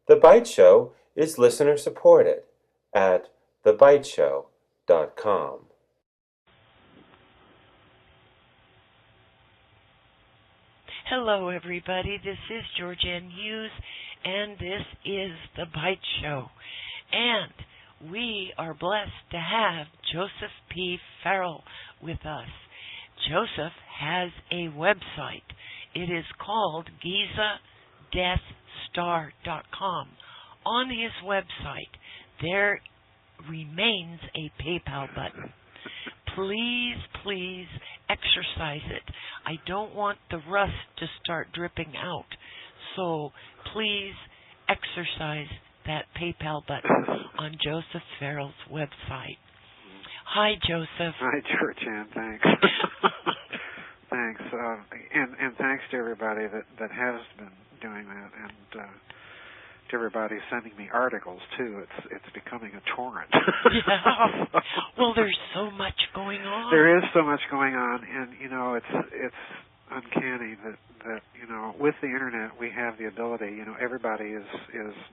The Byte Show is listener-supported at thebyteshow.com. Hello, everybody. This is GeorgeAnn Hughes, and this is The Byte Show. And we are blessed to have Joseph P. Farrell with us. Joseph has a website. It is called GizaDeathStar.com. On his website, there remains a PayPal button. Please exercise it. I don't want the rust to start dripping out. So please exercise that PayPal button on Joseph Farrell's website. Hi, Joseph. Hi, GeorgeAnn. Thanks. Thanks. And thanks to everybody that has been doing that, and to everybody sending me articles too. It's becoming a torrent. Yeah. Well, there's so much going on. There is so much going on, and it's uncanny that with the internet we have the ability. Everybody is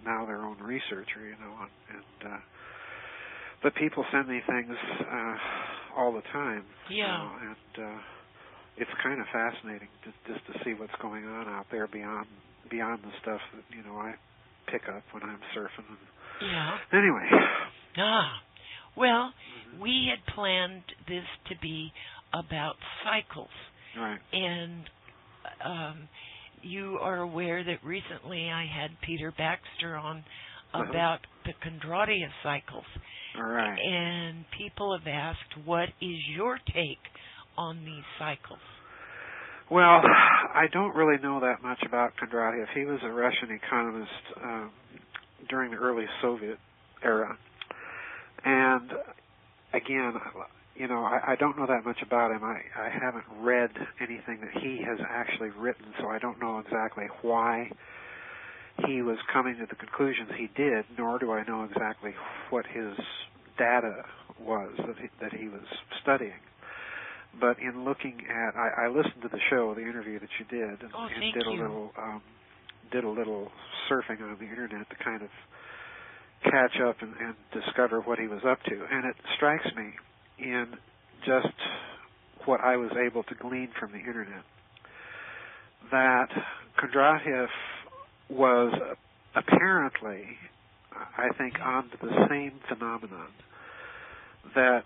now their own researcher. And but people send me things all the time. Yeah. And it's kind of fascinating just to see what's going on out there beyond the stuff that I pick up when I'm surfing. Yeah. Anyway. Well, we had planned this to be about cycles. Right. And you are aware that recently I had Peter Baxter on about the Kondratiev cycles. All right. And people have asked, what is your take on these cycles? Well, I don't really know that much about Kondratiev. He was a Russian economist during the early Soviet era. And again, I don't know that much about him. I haven't read anything that he has actually written, so I don't know exactly why he was coming to the conclusions he did, nor do I know exactly what his data was that he was studying. But in looking at, I listened to the show, the interview that you did, and did a little surfing on the internet to kind of catch up and discover what he was up to. And it strikes me in just what I was able to glean from the internet that Kondratiev was apparently, I think, onto the same phenomenon that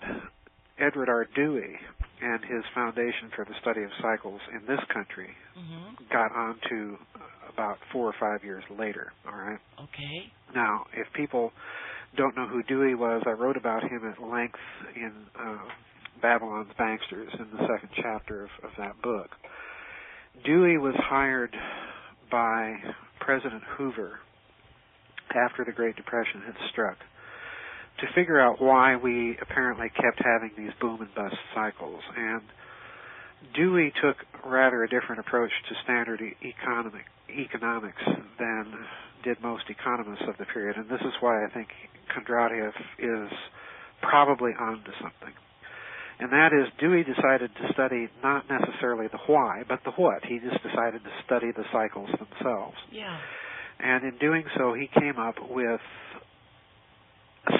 Edward R. Dewey and his Foundation for the Study of Cycles in this country got onto about 4 or 5 years later, all right? Okay. Now, if people don't know who Dewey was, I wrote about him at length in Babylon's Banksters in the second chapter of that book. Dewey was hired by President Hoover after the Great Depression had struck to figure out why we apparently kept having these boom and bust cycles. And Dewey took rather a different approach to standard economics than did most economists of the period. And this is why I think Kondratiev is probably onto something. And that is, Dewey decided to study not necessarily the why, but the what. He just decided to study the cycles themselves. Yeah. And in doing so, he came up with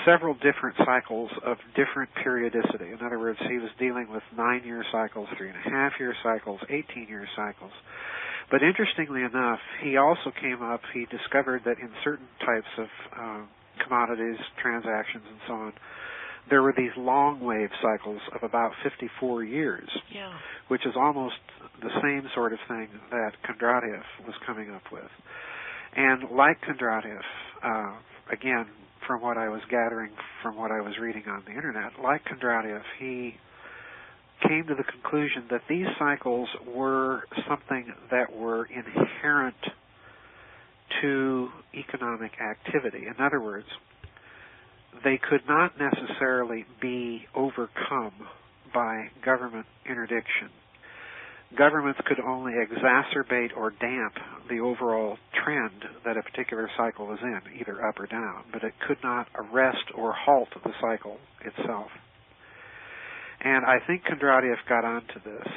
several different cycles of different periodicity. In other words, he was dealing with 9-year cycles, 3.5-year cycles, 18-year cycles. But interestingly enough, he discovered that in certain types of commodities, transactions, and so on, there were these long wave cycles of about 54 years, which is almost the same sort of thing that Kondratiev was coming up with. And like Kondratiev, again, from what I was gathering from what I was reading on the internet, like Kondratiev, he came to the conclusion that these cycles were something that were inherent to economic activity. In other words, they could not necessarily be overcome by government interdiction. Governments could only exacerbate or damp the overall trend that a particular cycle was in, either up or down, but it could not arrest or halt the cycle itself. And I think Kondratiev got onto this.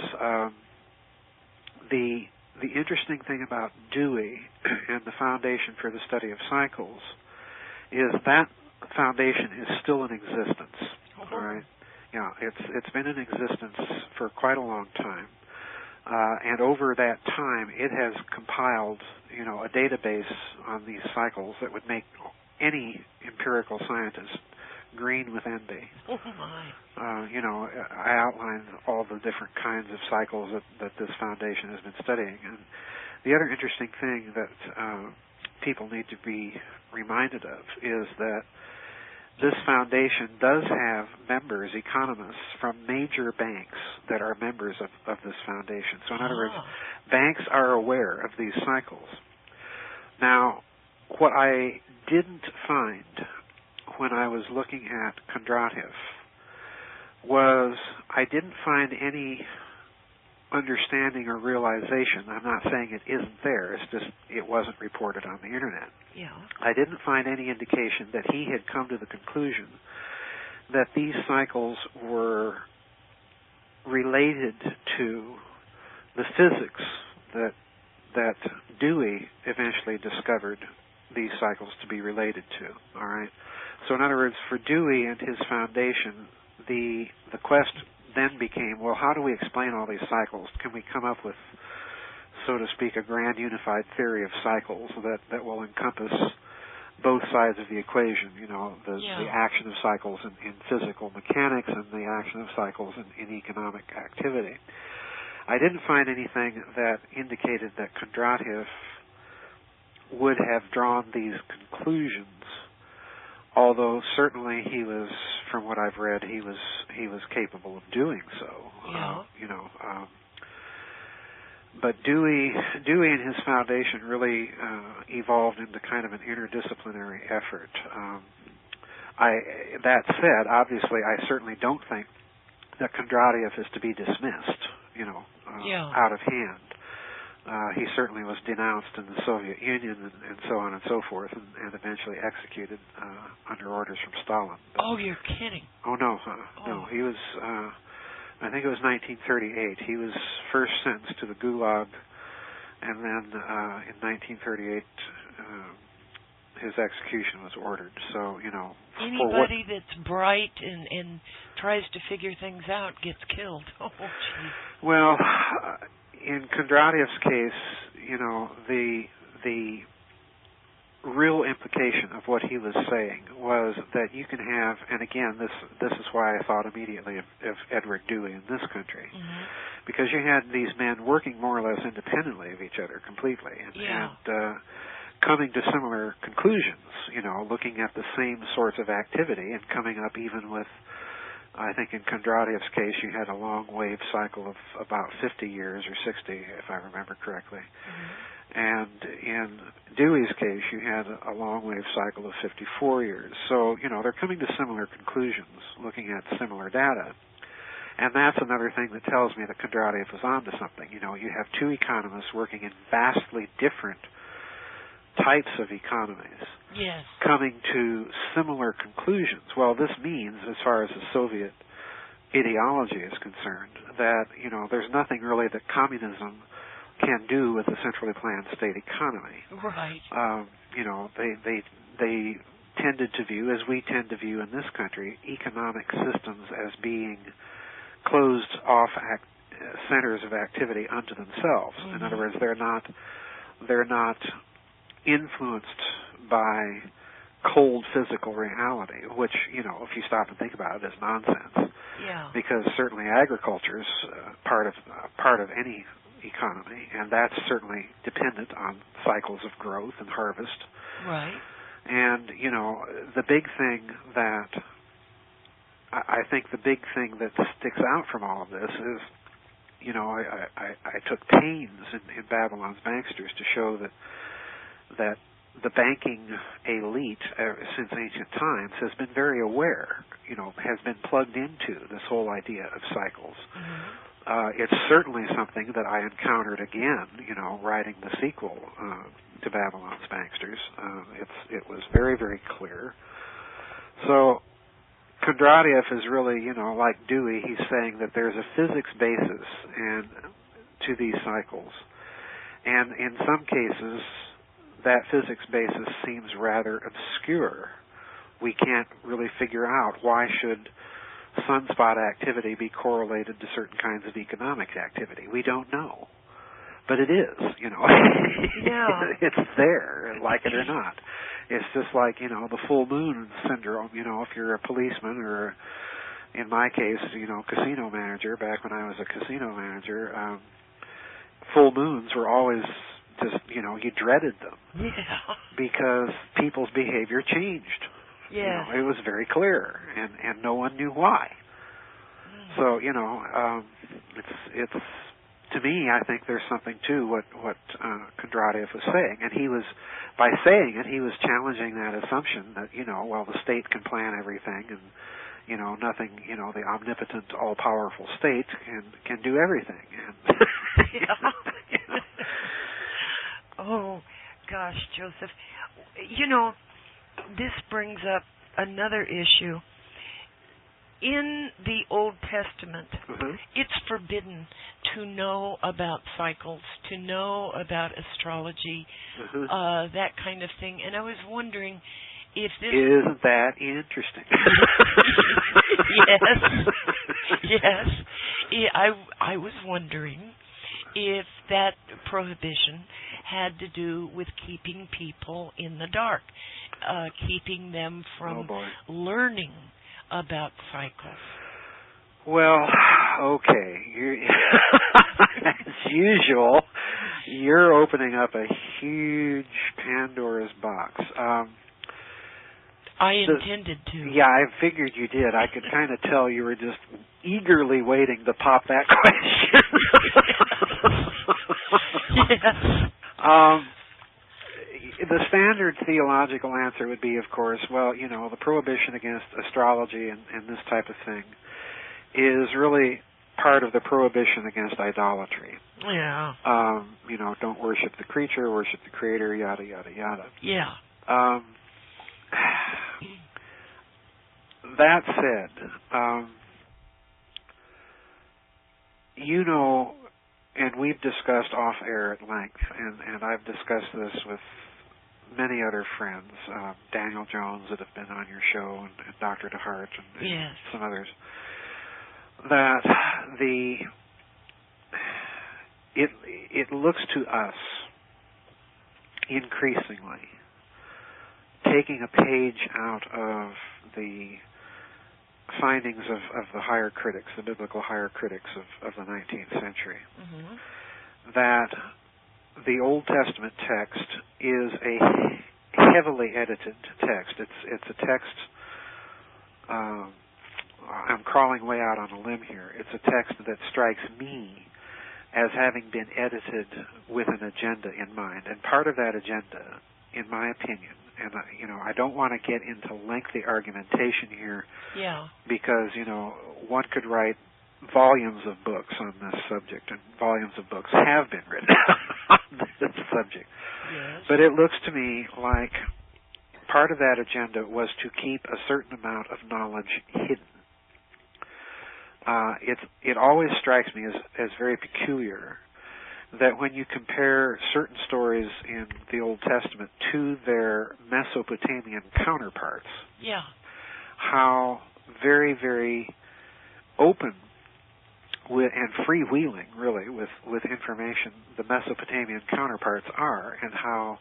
The the interesting thing about Dewey and the Foundation for the Study of Cycles is that foundation is still in existence. All right, yeah, it's been in existence for quite a long time, and over that time, it has compiled, a database on these cycles that would make any empirical scientist green with envy. Oh my! I outlined all the different kinds of cycles that this foundation has been studying, and the other interesting thing that people need to be reminded of is that this foundation does have members, economists from major banks that are members of this foundation. So in other words, banks are aware of these cycles. Now, what I didn't find when I was looking at Kondratiev was I didn't find any understanding or realization. I'm not saying it isn't there, it's just it wasn't reported on the internet. Yeah. I didn't find any indication that he had come to the conclusion that these cycles were related to the physics that Dewey eventually discovered these cycles to be related to. All right. So in other words, for Dewey and his foundation, the quest then became, well, how do we explain all these cycles? Can we come up with, so to speak, a grand unified theory of cycles that will encompass both sides of the equation, the action of cycles in physical mechanics and the action of cycles in economic activity. I didn't find anything that indicated that Kondratiev would have drawn these conclusions, although certainly he was, from what I've read, he was capable of doing so. Yeah. But Dewey and his foundation really evolved into kind of an interdisciplinary effort. That said, obviously, I certainly don't think that Kondratiev is to be dismissed, out of hand. He certainly was denounced in the Soviet Union and so on and so forth, and eventually executed under orders from Stalin. Oh, you're kidding. Oh, no. No, he was, I think it was 1938. He was first sentenced to the Gulag, and then in 1938, his execution was ordered. So, anybody that's bright and tries to figure things out gets killed. Oh, geez. Well, in Kondratiev's case, the real implication of what he was saying was that you can have, and again, this is why I thought immediately of Edward Dewey in this country, because you had these men working more or less independently of each other completely, and coming to similar conclusions, looking at the same sorts of activity and coming up even with, I think in Kondratiev's case, you had a long wave cycle of about 50 years or 60, if I remember correctly. And in Dewey's case, you had a long wave cycle of 54 years. So, they're coming to similar conclusions, looking at similar data. And that's another thing that tells me that Kondratiev was onto something. You have two economists working in vastly different types of economies, coming to similar conclusions. Well, this means, as far as the Soviet ideology is concerned, that, there's nothing really that communism can do with a centrally planned state economy. Right. They tended to view, as we tend to view in this country, economic systems as being closed off centers of activity unto themselves. In other words, they're not influenced by cold physical reality, which, if you stop and think about it, is nonsense. Yeah. Because certainly agriculture is part of any economy, and that's certainly dependent on cycles of growth and harvest. Right. And, the big thing that I think that sticks out from all of this is, I took pains in Babylon's Banksters to show that the banking elite since ancient times has been very aware, has been plugged into this whole idea of cycles. It's certainly something that I encountered again, writing the sequel to Babylon's Banksters. It was very, very clear. So Kondratiev is really, like Dewey, he's saying that there's a physics basis to these cycles. And in some cases, that physics basis seems rather obscure. We can't really figure out why should sunspot activity be correlated to certain kinds of economic activity. We don't know. But it is, Yeah. It's there, like it or not. It's just like, the full moon syndrome, if you're a policeman or, in my case, casino manager, back when I was a casino manager, full moons were always just, you dreaded them. Yeah. Because people's behavior changed. Yeah. It was very clear, and no one knew why. So, it's to me, I think there's something to what Kondratiev was saying, and by saying it, he was challenging that assumption that the state can plan everything, and nothing, the omnipotent, all-powerful state can do everything. And Yeah. Oh, gosh, Joseph. This brings up another issue. In the Old Testament, it's forbidden to know about cycles, to know about astrology, that kind of thing. And I was wondering if this... Isn't that interesting? Yes. I was wondering if that prohibition had to do with keeping people in the dark, keeping them from learning about cycles. Well, okay. As usual, you're opening up a huge Pandora's box. I intended to. Yeah, I figured you did. I could kind of tell you were just eagerly waiting to pop that question. Yes. The standard theological answer would be, of course, the prohibition against astrology and this type of thing is really part of the prohibition against idolatry. Yeah. Don't worship the creature, worship the creator, yada, yada, yada. Yeah. That said, and we've discussed off-air at length, and I've discussed this with many other friends, Daniel Jones that have been on your show, and Dr. DeHart, and some others, that it looks to us increasingly taking a page out of the findings of the higher critics, the biblical higher critics of the 19th century, that the Old Testament text is a heavily edited text. It's a text, I'm crawling way out on a limb here, it's a text that strikes me as having been edited with an agenda in mind. And part of that agenda, in my opinion, and I don't want to get into lengthy argumentation here, because one could write volumes of books on this subject, and volumes of books have been written on this subject. Yes. But it looks to me like part of that agenda was to keep a certain amount of knowledge hidden. It always strikes me as very peculiar that when you compare certain stories in the Old Testament to their Mesopotamian counterparts, how very, very open and freewheeling, really, with information the Mesopotamian counterparts are, and how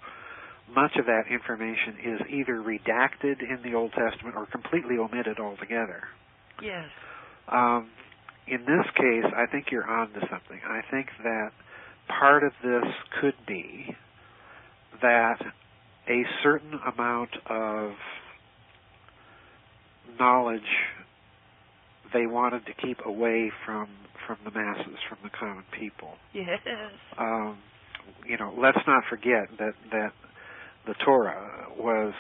much of that information is either redacted in the Old Testament or completely omitted altogether. Yes. In this case, I think you're on to something. I think that part of this could be that a certain amount of knowledge they wanted to keep away from the masses, from the common people. Yes. Let's not forget that the Torah was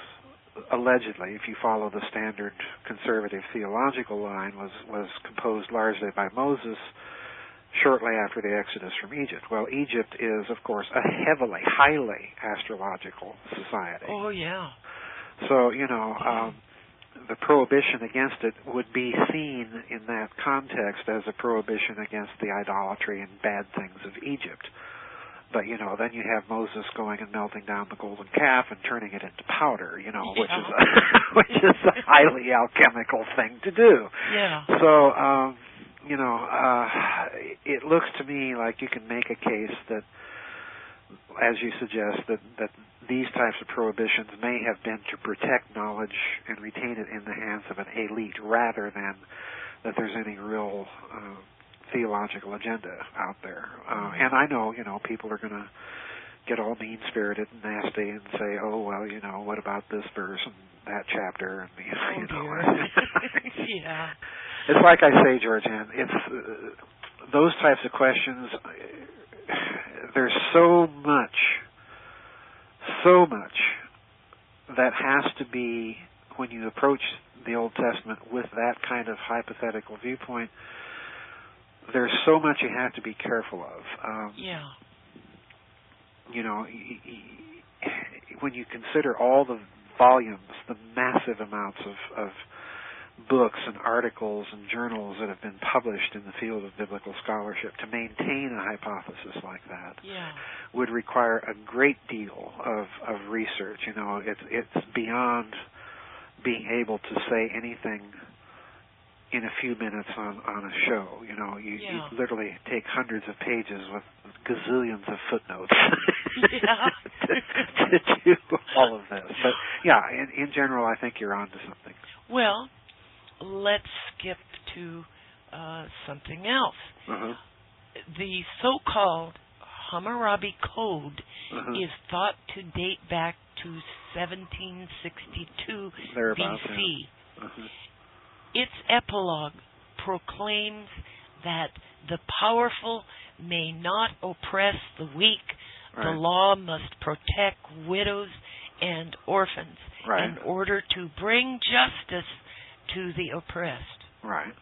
allegedly, if you follow the standard conservative theological line, was composed largely by Moses shortly after the Exodus from Egypt. Well, Egypt is, of course, a highly astrological society. Oh, yeah. So, the prohibition against it would be seen in that context as a prohibition against the idolatry and bad things of Egypt. But, then you have Moses going and melting down the golden calf and turning it into powder, which is a highly alchemical thing to do. Yeah. So, it looks to me like you can make a case that, as you suggest, that these types of prohibitions may have been to protect knowledge and retain it in the hands of an elite rather than that there's any real theological agenda out there. And I know, people are going to get all mean-spirited and nasty and say, oh, well, what about this verse and that chapter? And, Yeah. It's like I say, GeorgeAnn, it's those types of questions, there's so much that has to be, when you approach the Old Testament with that kind of hypothetical viewpoint, there's so much you have to be careful of. When you consider all the volumes, the massive amounts of books and articles and journals that have been published in the field of biblical scholarship, to maintain a hypothesis like that would require a great deal of research. It's beyond being able to say anything in a few minutes on a show. You literally take hundreds of pages with gazillions of footnotes to do all of this. But in general, I think you're onto something. Well, let's skip to something else. Uh-huh. The so-called Hammurabi Code is thought to date back to 1762 BC. Uh-huh. Its epilogue proclaims that the powerful may not oppress the weak. Right. The law must protect widows and orphans in order to bring justice to the oppressed. Right.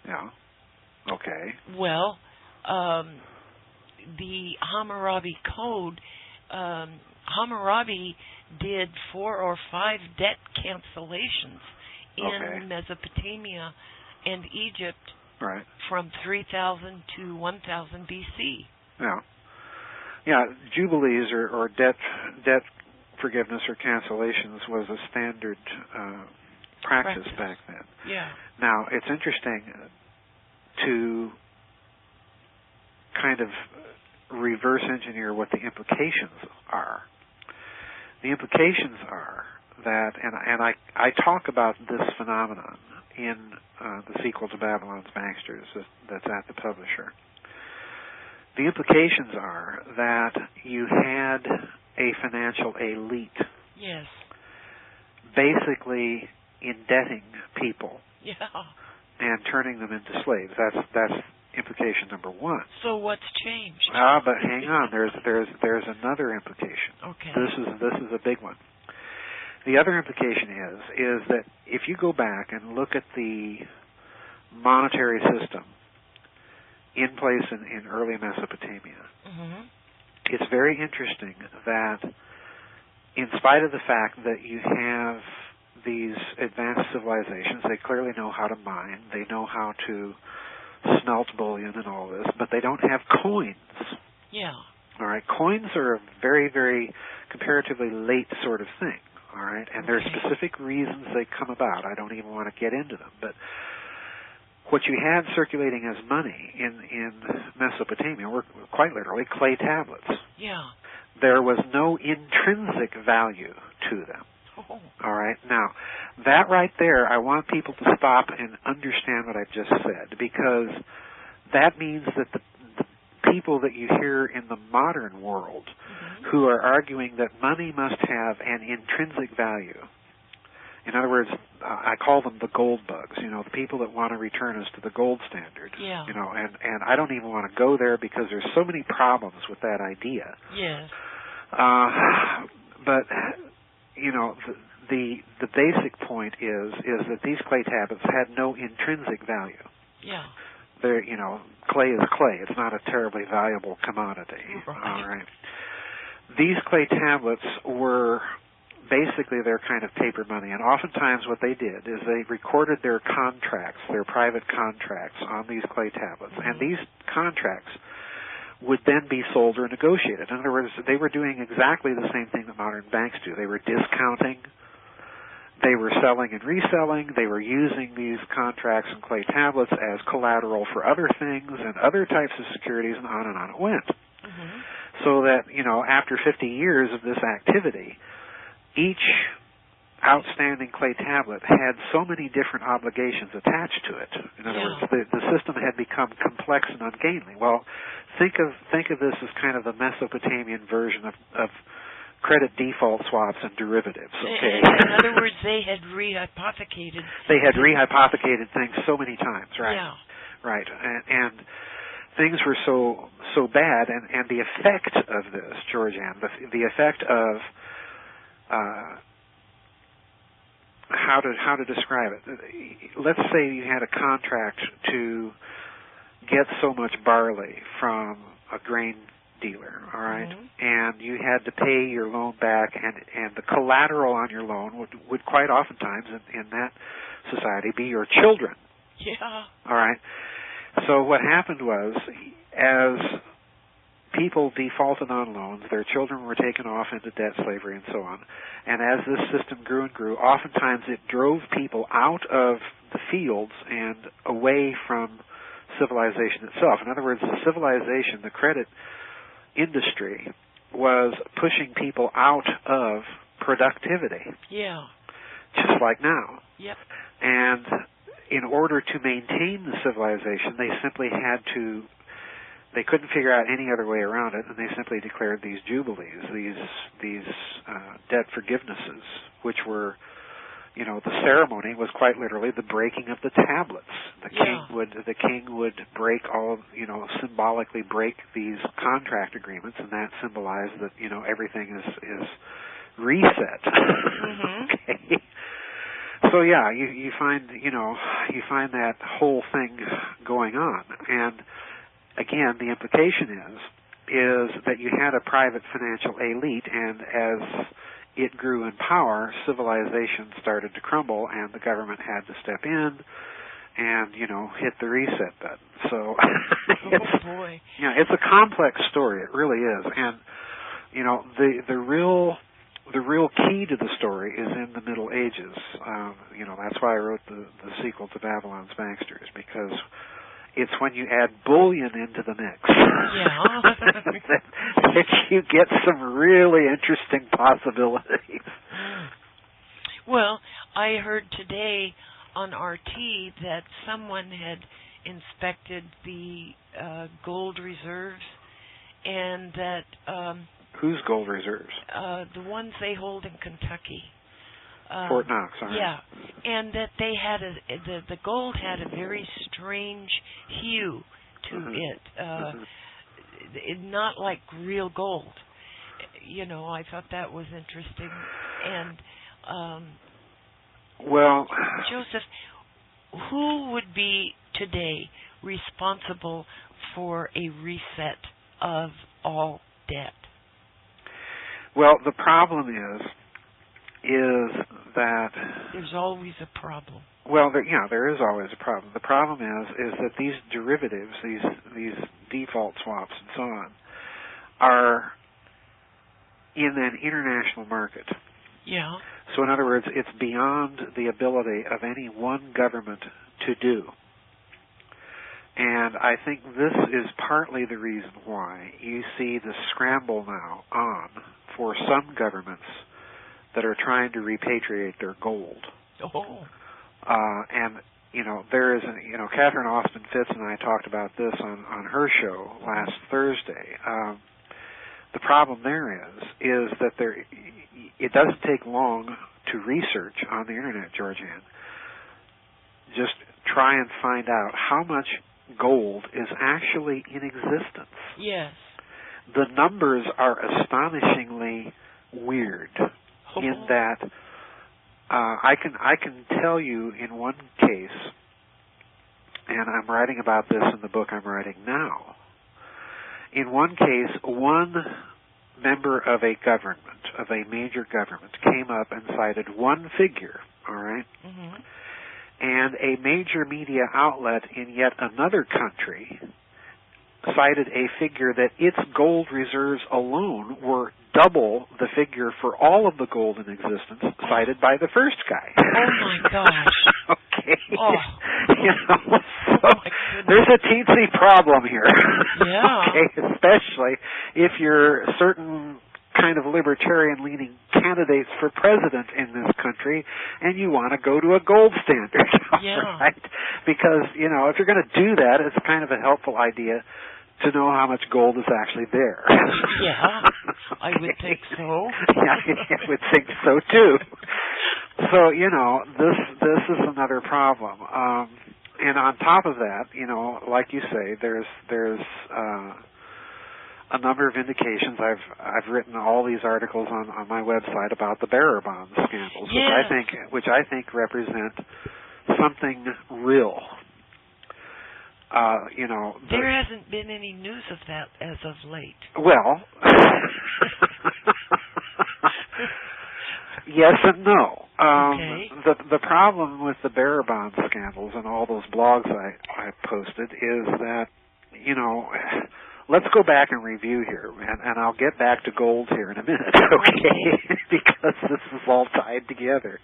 Yeah. Okay. Well, the Hammurabi Code, Hammurabi did 4 or 5 debt cancellations in Mesopotamia and Egypt from 3000 to 1000 BC. Yeah. Yeah, jubilees or debt forgiveness or cancellations was a standard practice back then. Yeah. Now, it's interesting to kind of reverse engineer what the implications are. The implications are that, and I talk about this phenomenon in the sequel to Babylon's Banksters that's at the publisher. The implications are that you had a financial elite basically indebting people and turning them into slaves. That's implication number one. So what's changed? But hang on, there's another implication. Okay. This is a big one. The other implication is that if you go back and look at the monetary system in place in early Mesopotamia, it's very interesting that in spite of the fact that you have these advanced civilizations, they clearly know how to mine, they know how to smelt bullion and all this, but they don't have coins. Yeah. All right, coins are a very, very comparatively late sort of thing. All right, and there are specific reasons they come about. I don't even want to get into them, but what you had circulating as money in Mesopotamia were quite literally clay tablets. Yeah. There was no intrinsic value to them. Oh. All right, now that right there, I want people to stop and understand what I've just said, because that means that the people that you hear in the modern world who are arguing that money must have an intrinsic value. In other words, I call them the gold bugs, the people that want to return us to the gold standard. Yeah. And I don't even want to go there because there's so many problems with that idea. Yes. But the basic point is that these clay tablets had no intrinsic value. Yeah. They're, clay is clay. It's not a terribly valuable commodity. Right. All right. These clay tablets were basically their kind of paper money, and oftentimes what they did is they recorded their contracts, their private contracts, on these clay tablets, and these contracts would then be sold or negotiated. In other words, they were doing exactly the same thing that modern banks do. They were discounting, they were selling and reselling, they were using these contracts and clay tablets as collateral for other things and other types of securities, and on it went. Mm-hmm. So that, after 50 years of this activity, each outstanding clay tablet had so many different obligations attached to it. In other words, the system had become complex and ungainly. Well, think of this as kind of the Mesopotamian version of credit default swaps and derivatives. Okay. In other words, they had rehypothecated. They had rehypothecated things so many times, right? Yeah. Right, and things were so bad, and the effect of this, GeorgeAnn, the effect of how to describe it. Let's say you had a contract to get so much barley from a grain dealer, all right, mm-hmm. and you had to pay your loan back, and the collateral on your loan would quite oftentimes in that society be your children. Yeah. All right. So what happened was, as people defaulted on loans, their children were taken off into debt slavery and so on. And as this system grew and grew, oftentimes it drove people out of the fields and away from civilization itself. In other words, the civilization, the credit industry, was pushing people out of productivity. Yeah. Just like now. Yep. And in order to maintain the civilization, they couldn't figure out any other way around it, and they simply declared these jubilees, these debt forgivenesses, which were, the ceremony was quite literally the breaking of the tablets. The king would break symbolically break these contract agreements, and that symbolized that everything is reset. Mm-hmm. Okay. So yeah, you find that whole thing going on, and again, the implication is that you had a private financial elite, and as it grew in power, civilization started to crumble, and the government had to step in and hit the reset button. So it's a complex story. It really is, and the real key to the story is in the Middle Ages. That's why I wrote the sequel to Babylon's Banksters, because it's when you add bullion into the mix that you get some really interesting possibilities. Well, I heard today on RT that someone had inspected the gold reserves, and that whose gold reserves? The ones they hold in Kentucky. Fort Knox. Right. Yeah, and that they had the gold had a very strange hue to mm-hmm. it, not like real gold. I thought that was interesting. And well, Joseph, who would be today responsible for a reset of all debt? Well, the problem is that there's always a problem. Well, there is always a problem. The problem is that these derivatives, these default swaps and so on, are in an international market. Yeah. So in other words, it's beyond the ability of any one government to do. And I think this is partly the reason why you see the scramble now on for some governments that are trying to repatriate their gold. Oh. And, there is, Catherine Austin Fitz and I talked about this on her show last Thursday. The problem there is that it doesn't take long to research on the Internet, GeorgeAnn. Just try and find out how much gold is actually in existence. Yes. The numbers are astonishingly weird. In that, I can tell you in one case, and I'm writing about this in the book I'm writing now. In one case, one member of a government, of a major government, came up and cited one figure, all right? Mm-hmm. And a major media outlet in yet another country cited a figure that its gold reserves alone were double the figure for all of the gold in existence cited by the first guy. Oh my gosh. Okay. Oh. So there's a teensy problem here. Yeah. Okay, especially if you're certain kind of libertarian-leaning candidates for president in this country, and you want to go to a gold standard, right? Because, if you're going to do that, it's kind of a helpful idea to know how much gold is actually there. Yeah, I would think so. Yeah, I would think so too. So, this is another problem. And on top of that, like you say, there's a number of indications. I've written all these articles on my website about the bearer bond scandals, which I think represent something real. There hasn't been any news of that as of late. Well, yes and no. Okay. The problem with the bearer bond scandals and all those blogs I posted is that, let's go back and review here, and I'll get back to gold here in a minute, okay? Because this is all tied together.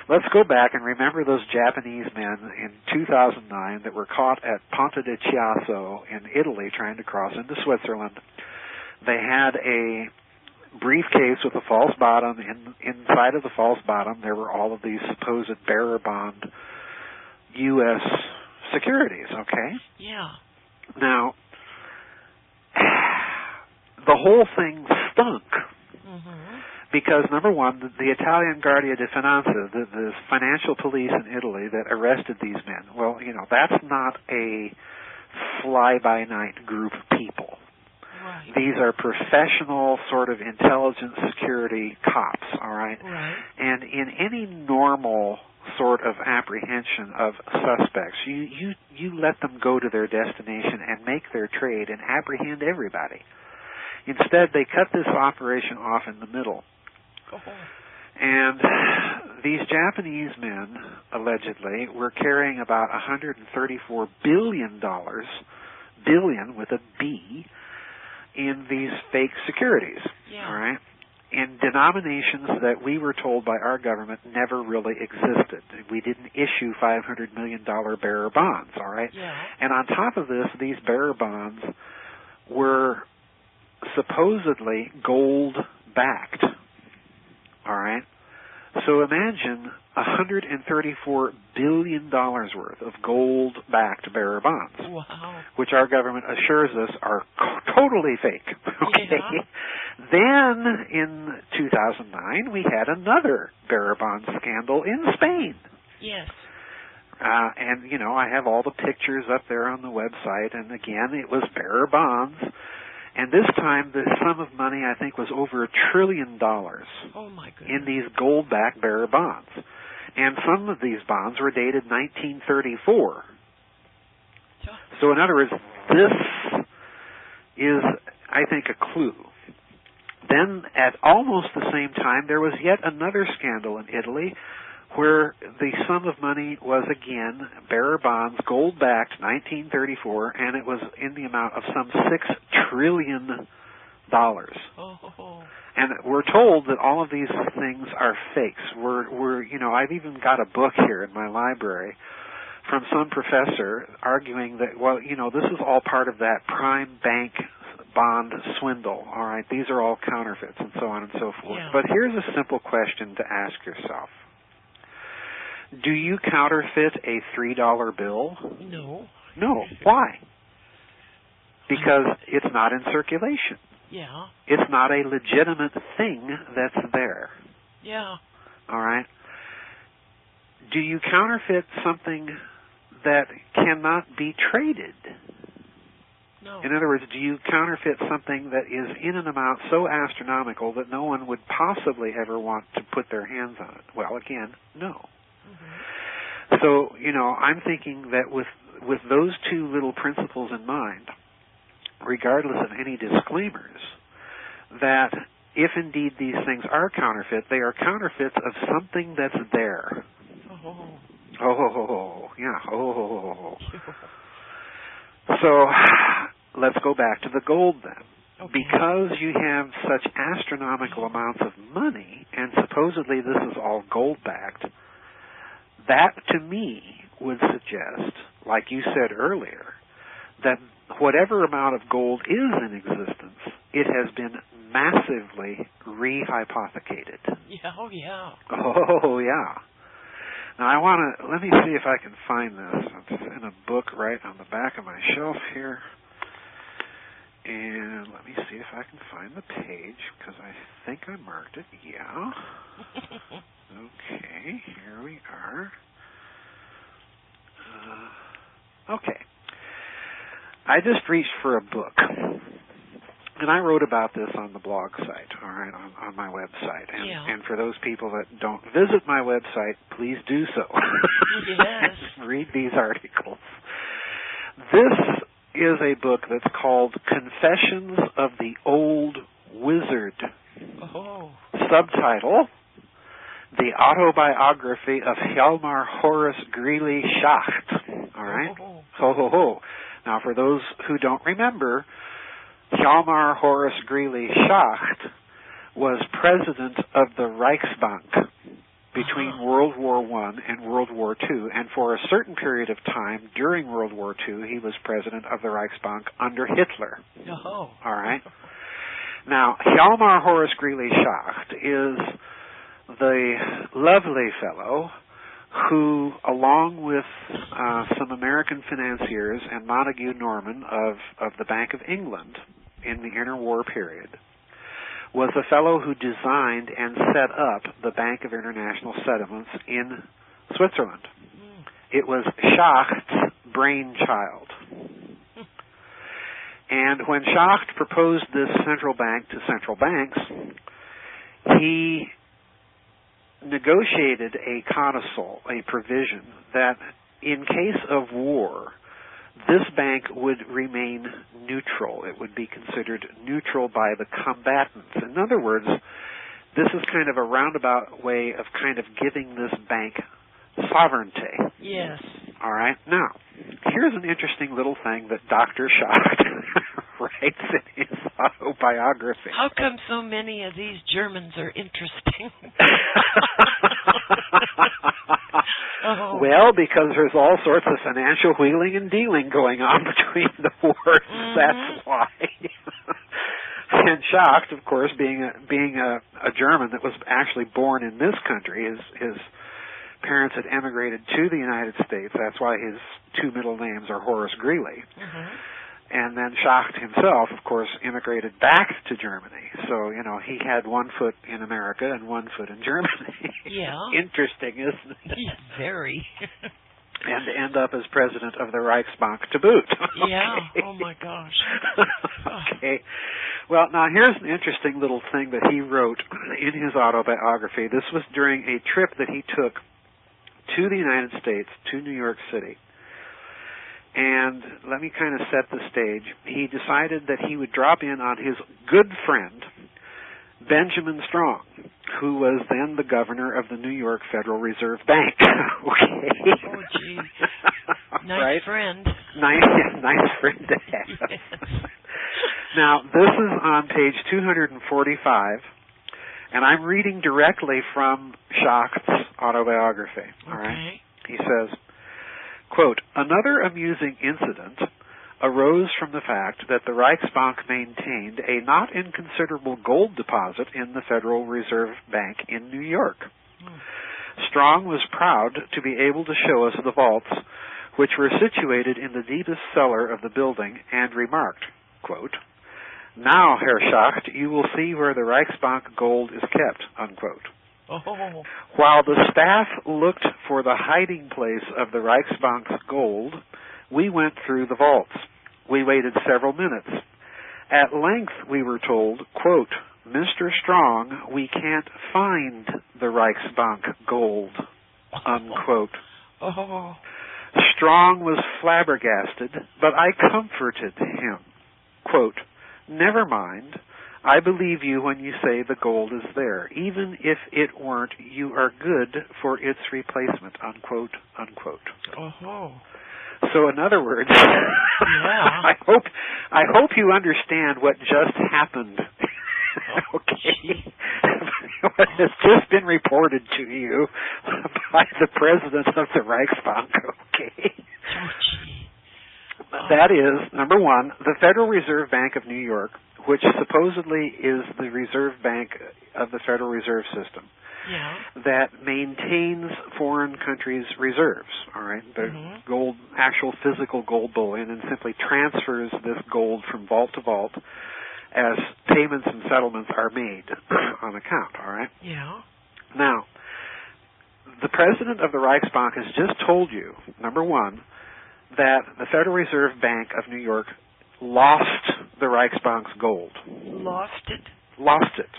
Let's go back and remember those Japanese men in 2009 that were caught at Ponte di Chiasso in Italy trying to cross into Switzerland. They had a briefcase with a false bottom. Inside of the false bottom, there were all of these supposed bearer bond U.S. securities, okay? Yeah. Now, the whole thing stunk. Mm-hmm. Because, number one, the Italian Guardia di Finanza, the financial police in Italy that arrested these men, well, that's not a fly-by-night group of people. Right. These are professional sort of intelligence security cops, all right? Right. And in any normal sort of apprehension of suspects, you let them go to their destination and make their trade and apprehend everybody. Instead, they cut this operation off in the middle. And these Japanese men, allegedly, were carrying about $134 billion, billion with a B, in these fake securities, all right? In denominations that we were told by our government never really existed. We didn't issue $500 million bearer bonds, all right? Yeah. And on top of this, these bearer bonds were supposedly gold-backed, all right? So imagine $134 billion worth of gold-backed bearer bonds, wow, which our government assures us are totally fake. Okay. Yeah. Then in 2009, we had another bearer bond scandal in Spain. Yes. And, I have all the pictures up there on the website, and again, it was bearer bonds. And this time, the sum of money, I think, was over $1 trillion oh my goodness. in these gold-backed bearer bonds. And some of these bonds were dated 1934. So in other words, this is, I think, a clue. Then at almost the same time, there was yet another scandal in Italy where the sum of money was, again, bearer bonds, gold-backed, 1934, and it was in the amount of some $6 trillion. Oh. And we're told that all of these things are fakes. I've even got a book here in my library from some professor arguing that, this is all part of that prime bank bond swindle, all right? These are all counterfeits and so on and so forth. Yeah. But here's a simple question to ask yourself. Do you counterfeit a $3 bill? No. No. Why? Because it's not in circulation. Yeah. It's not a legitimate thing that's there. Yeah. All right? Do you counterfeit something that cannot be traded? No. In other words, do you counterfeit something that is in an amount so astronomical that no one would possibly ever want to put their hands on it? Well, again, no. Mm-hmm. So, I'm thinking that with those two little principles in mind, regardless of any disclaimers, that if indeed these things are counterfeit, they are counterfeits of something that's there. Yeah. So, let's go back to the gold then. Okay. Because you have such astronomical amounts of money, and supposedly this is all gold-backed, that to me would suggest, like you said earlier, that whatever amount of gold is in existence, it has been massively rehypothecated. Yeah, oh yeah. Oh, yeah. Now let me see if I can find this. It's in a book right on the back of my shelf here. And let me see if I can find the page, because I think I marked it. Yeah. Okay, here we are. Okay. I just reached for a book. And I wrote about this on the blog site, all right, on my website. And for those people that don't visit my website, please do so. Yes. Read these articles. This is a book that's called Confessions of the Old Wizard. Oh. Subtitle, The Autobiography of Hjalmar Horace Greeley Schacht. All right? Oh. Ho, ho, ho. Now, for those who don't remember, Hjalmar Horace Greeley Schacht was president of the Reichsbank between World War I and World War II, and for a certain period of time during World War II, he was president of the Reichsbank under Hitler. Oh. All right? Now, Hjalmar Horace Greeley Schacht is the lovely fellow who, along with some American financiers and Montague Norman of the Bank of England in the interwar period, was the fellow who designed and set up the Bank of International Settlements in Switzerland. It was Schacht's brainchild. And when Schacht proposed this central bank to central banks, he negotiated a codicil, a provision, that in case of war, this bank would remain neutral. It would be considered neutral by the combatants. In other words, this is kind of a roundabout way of kind of giving this bank sovereignty. Yes. All right. Now, here's an interesting little thing that Dr. Schacht writes in his autobiography. How come so many of these Germans are interesting? Oh. Well, because there's all sorts of financial wheeling and dealing going on between the wars. That's why. And Schacht, of course, being a German that was actually born in this country, his parents had emigrated to the United States. That's why his two middle names are Horace Greeley. And then Schacht himself, of course, immigrated back to Germany. So, he had one foot in America and one foot in Germany. Yeah. Interesting, isn't it? Very. And to end up as president of the Reichsbank to boot. Yeah. Oh, my gosh. Okay. Well, now here's an interesting little thing that he wrote in his autobiography. This was during a trip that he took to the United States, to New York City. And let me kind of set the stage. He decided that he would drop in on his good friend, Benjamin Strong, who was then the governor of the New York Federal Reserve Bank. Okay. Oh, gee. Nice right? Friend. Nice friend to have. Yes. Now, this is on page 245, and I'm reading directly from Schacht's autobiography. All right? He says, quote, "Another amusing incident arose from the fact that the Reichsbank maintained a not inconsiderable gold deposit in the Federal Reserve Bank in New York. Strong was proud to be able to show us the vaults, which were situated in the deepest cellar of the building, and remarked, quote, 'Now, Herr Schacht, you will see where the Reichsbank gold is kept,' unquote. Oh. While the staff looked for the hiding place of the Reichsbank's gold, we went through the vaults. We waited several minutes. At length we were told, quote, 'Mr. Strong, we can't find the Reichsbank gold,' unquote. Oh. Strong was flabbergasted, but I comforted him. Quote, 'Never mind. I believe you when you say the gold is there. Even if it weren't, you are good for its replacement,' unquote, unquote. Oh. So in other words, yeah. I hope you understand what just happened. Okay. What has just been reported to you by the president of the Reichsbank. Okay. That is, number one, the Federal Reserve Bank of New York, which supposedly is the reserve bank of the Federal Reserve System. Yeah. That maintains foreign countries' reserves, all right, the gold, actual physical gold bullion, and simply transfers this gold from vault to vault as payments and settlements are made on account, all right? Yeah. Now, the president of the Reichsbank has just told you, number one, that the Federal Reserve Bank of New York lost the Reichsbank's gold. Lost it? Lost it.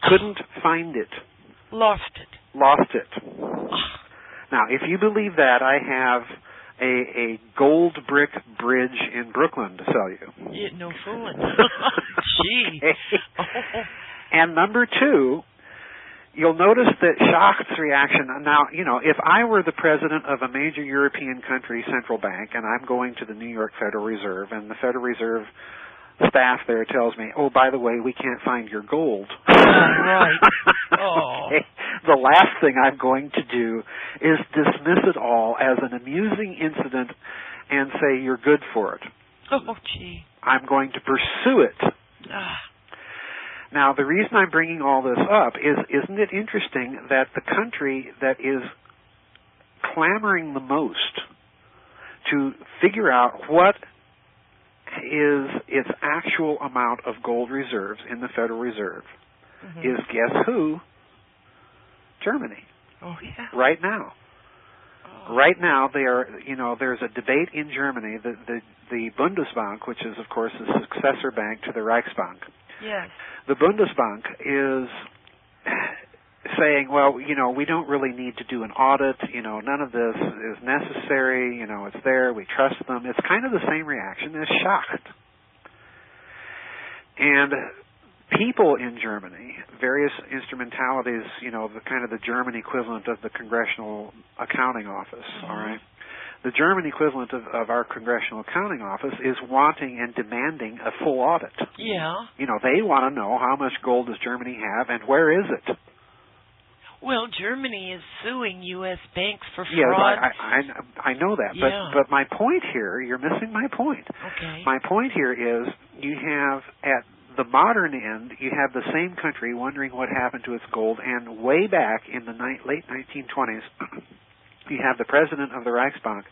Couldn't find it. Lost it. Lost it. Now, if you believe that, I have a gold brick bridge in Brooklyn to sell you. Yeah, no fooling. Gee. Okay. And number two, you'll notice that Schacht's reaction, now, you know, if I were the president of a major European country central bank and I'm going to the New York Federal Reserve and the Federal Reserve staff there tells me, oh, by the way, we can't find your gold. Right. Oh. Okay. The last thing I'm going to do is dismiss it all as an amusing incident and say you're good for it. Oh, gee. I'm going to pursue it. Ah. Now, the reason I'm bringing all this up is, isn't it interesting that the country that is clamoring the most to figure out what is its actual amount of gold reserves in the Federal Reserve is, guess who? Germany. Oh, yeah. Right now. Oh. Right now, they are, you know, there's a debate in Germany, the Bundesbank, which is, of course, the successor bank to the Reichsbank. Yes. The Bundesbank is saying, well, you know, we don't really need to do an audit, you know, none of this is necessary, you know, it's there, we trust them. It's kind of the same reaction as Schacht. And people in Germany, various instrumentalities, you know, the kind of the German equivalent of the Congressional Accounting Office, all right? The German equivalent of our Congressional Accounting Office is wanting and demanding a full audit. Yeah. You know, they want to know how much gold does Germany have and where is it? Well, Germany is suing U.S. banks for fraud. Yes, I know that. Yeah. But my point here, you're missing my point. Okay. My point here is you have, at the modern end, you have the same country wondering what happened to its gold, and way back in the late 1920s, you have the president of the Reichsbank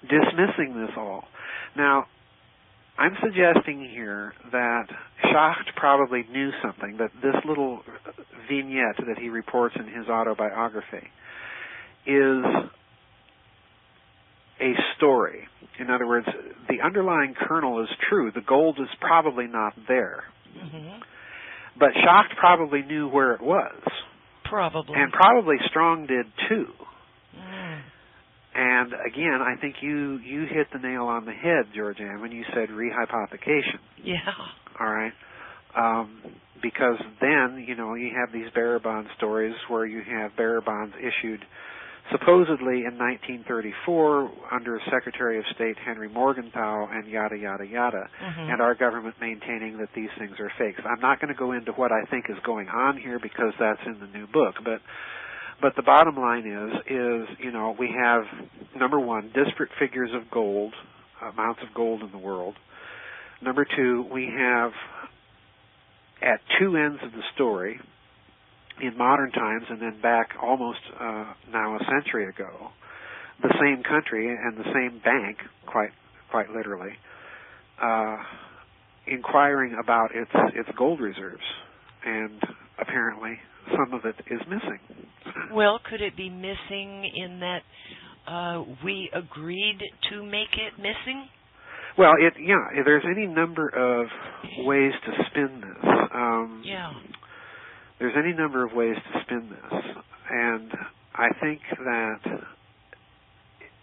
dismissing this all. Now, I'm suggesting here that Schacht probably knew something, that this little vignette that he reports in his autobiography is a story. In other words, the underlying kernel is true. The gold is probably not there. But Schacht probably knew where it was. Probably. And probably Strong did too. And again, I think you hit the nail on the head, GeorgeAnn, when you said rehypothecation. Yeah. All right. Because then, you know, you have these bearer bond stories where you have bearer bonds issued supposedly in 1934 under Secretary of State Henry Morgenthau and yada, yada, yada, and our government maintaining that these things are fakes. I'm not going to go into what I think is going on here because that's in the new book, but the bottom line is, you know, we have, number one, disparate figures of gold, amounts of gold in the world. Number two, we have, at two ends of the story, in modern times and then back almost now a century ago, the same country and the same bank, quite literally, inquiring about its gold reserves, and apparently some of it is missing. Well, could it be missing in that we agreed to make it missing? Well, there's any number of ways to spin this. There's any number of ways to spin this, and I think that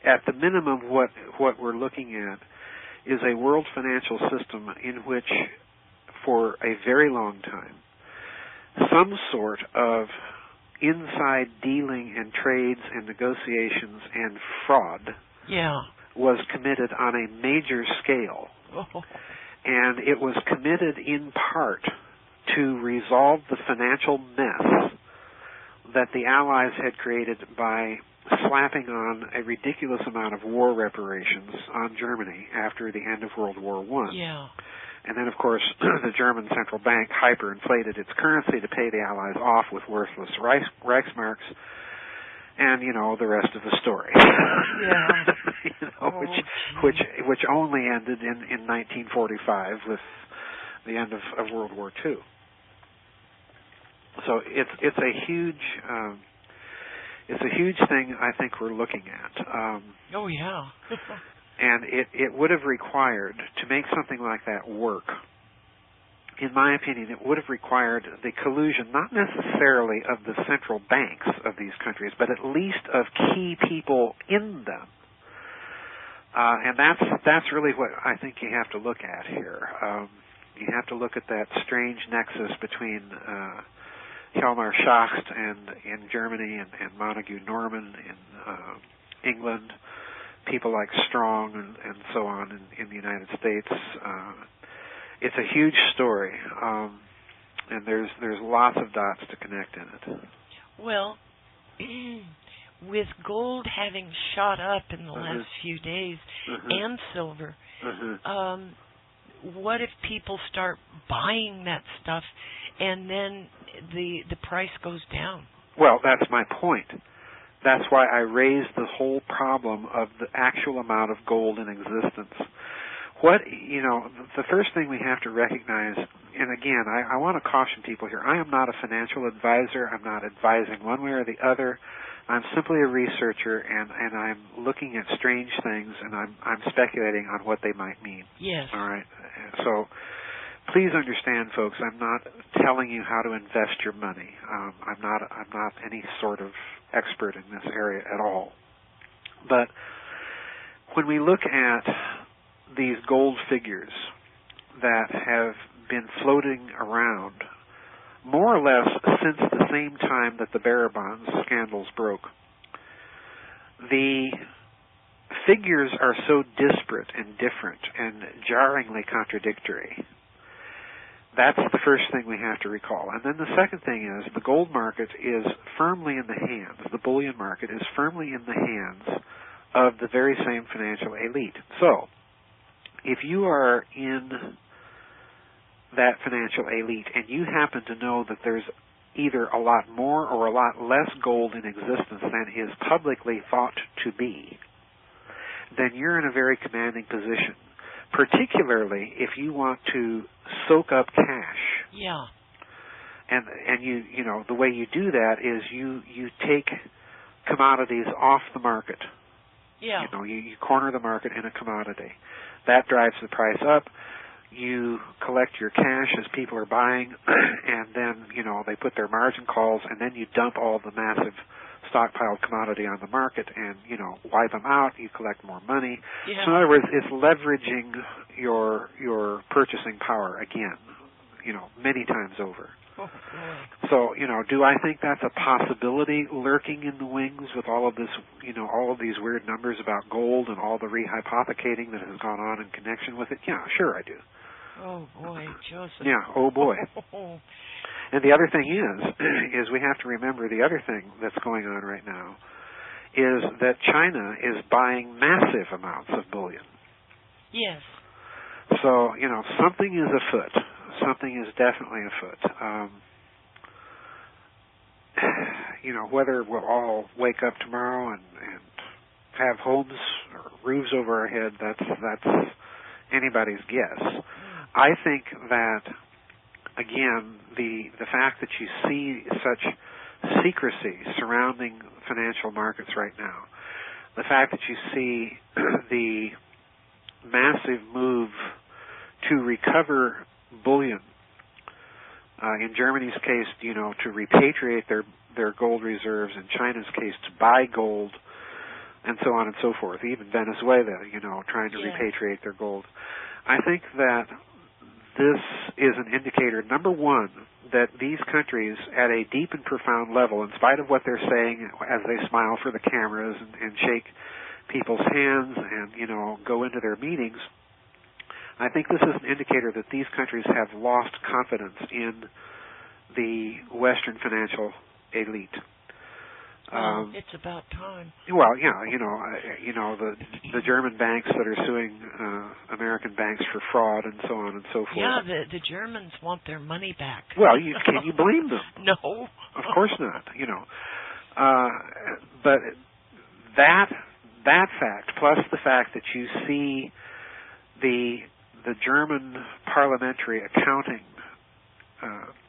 at the minimum what we're looking at is a world financial system in which, for a very long time, some sort of inside dealing and trades and negotiations and fraud was committed on a major scale. And it was committed in part to resolve the financial mess that the Allies had created by slapping on a ridiculous amount of war reparations on Germany after the end of World War I. Yeah. And then, of course, the German central bank hyperinflated its currency to pay the Allies off with worthless Reichsmarks, and the rest of the story. Yeah. Which only ended in 1945 with the end of World War II. So it's a huge thing I think we're looking at. Oh yeah. And it would have required, to make something like that work, in my opinion, it would have required the collusion, not necessarily of the central banks of these countries, but at least of key people in them. And that's really what I think you have to look at here. You have to look at that strange nexus between Hjalmar Schacht in Germany and Montague Norman in England, people like Strong and so on in the United States. It's a huge story, and there's lots of dots to connect in it. Well, with gold having shot up in the last few days, and silver, what if people start buying that stuff and then the price goes down? Well, that's my point. That's why I raised the whole problem of the actual amount of gold in existence. The first thing we have to recognize, and again, I want to caution people here, I am not a financial advisor. I'm not advising one way or the other. I'm simply a researcher, and I'm looking at strange things, and I'm speculating on what they might mean. Yes. All right. So please understand, folks, I'm not telling you how to invest your money. I'm not any sort of expert in this area at all. But when we look at these gold figures that have been floating around more or less since the same time that the bearer bonds scandals broke, the figures are so disparate and different and jarringly contradictory. That's the first thing we have to recall. And then the second thing is the gold market is firmly in the hands, the bullion market is firmly in the hands of the very same financial elite. So, if you are in that financial elite and you happen to know that there's either a lot more or a lot less gold in existence than is publicly thought to be, then you're in a very commanding position, particularly if you want to soak up cash. Yeah. And you know, the way you do that is you take commodities off the market. Yeah. You know, you corner the market in a commodity. That drives the price up. You collect your cash as people are buying, and then, you know, they put their margin calls, and then you dump all the massive stockpiled commodity on the market and, you know, wipe them out. You collect more money. Yeah. So in other words, it's leveraging your purchasing power again, you know, many times over. Oh, boy. So, you know, do I think that's a possibility lurking in the wings with all of this, you know, all of these weird numbers about gold and all the rehypothecating that has gone on in connection with it? Yeah, sure I do. Oh, boy, Joseph. Yeah, oh, boy. And the other thing is we have to remember the other thing that's going on right now is that China is buying massive amounts of bullion. Yes. So, you know, something is afoot. Something is definitely afoot. You know, whether we'll all wake up tomorrow and have homes or roofs over our head, that's anybody's guess. I think that, again, the fact that you see such secrecy surrounding financial markets right now, the fact that you see the massive move to recover bullion, in Germany's case, you know, to repatriate their gold reserves, in China's case, to buy gold, and so on and so forth. Even Venezuela, you know, trying to repatriate their gold. I think that this is an indicator, number one, that these countries at a deep and profound level, in spite of what they're saying as they smile for the cameras and shake people's hands and, go into their meetings, I think this is an indicator that these countries have lost confidence in the Western financial elite. It's about time. Well, the German banks that are suing American banks for fraud and so on and so forth. Yeah, the Germans want their money back. Well, can you blame them? No. Of course not. But that fact, plus the fact that you see the German parliamentary accounting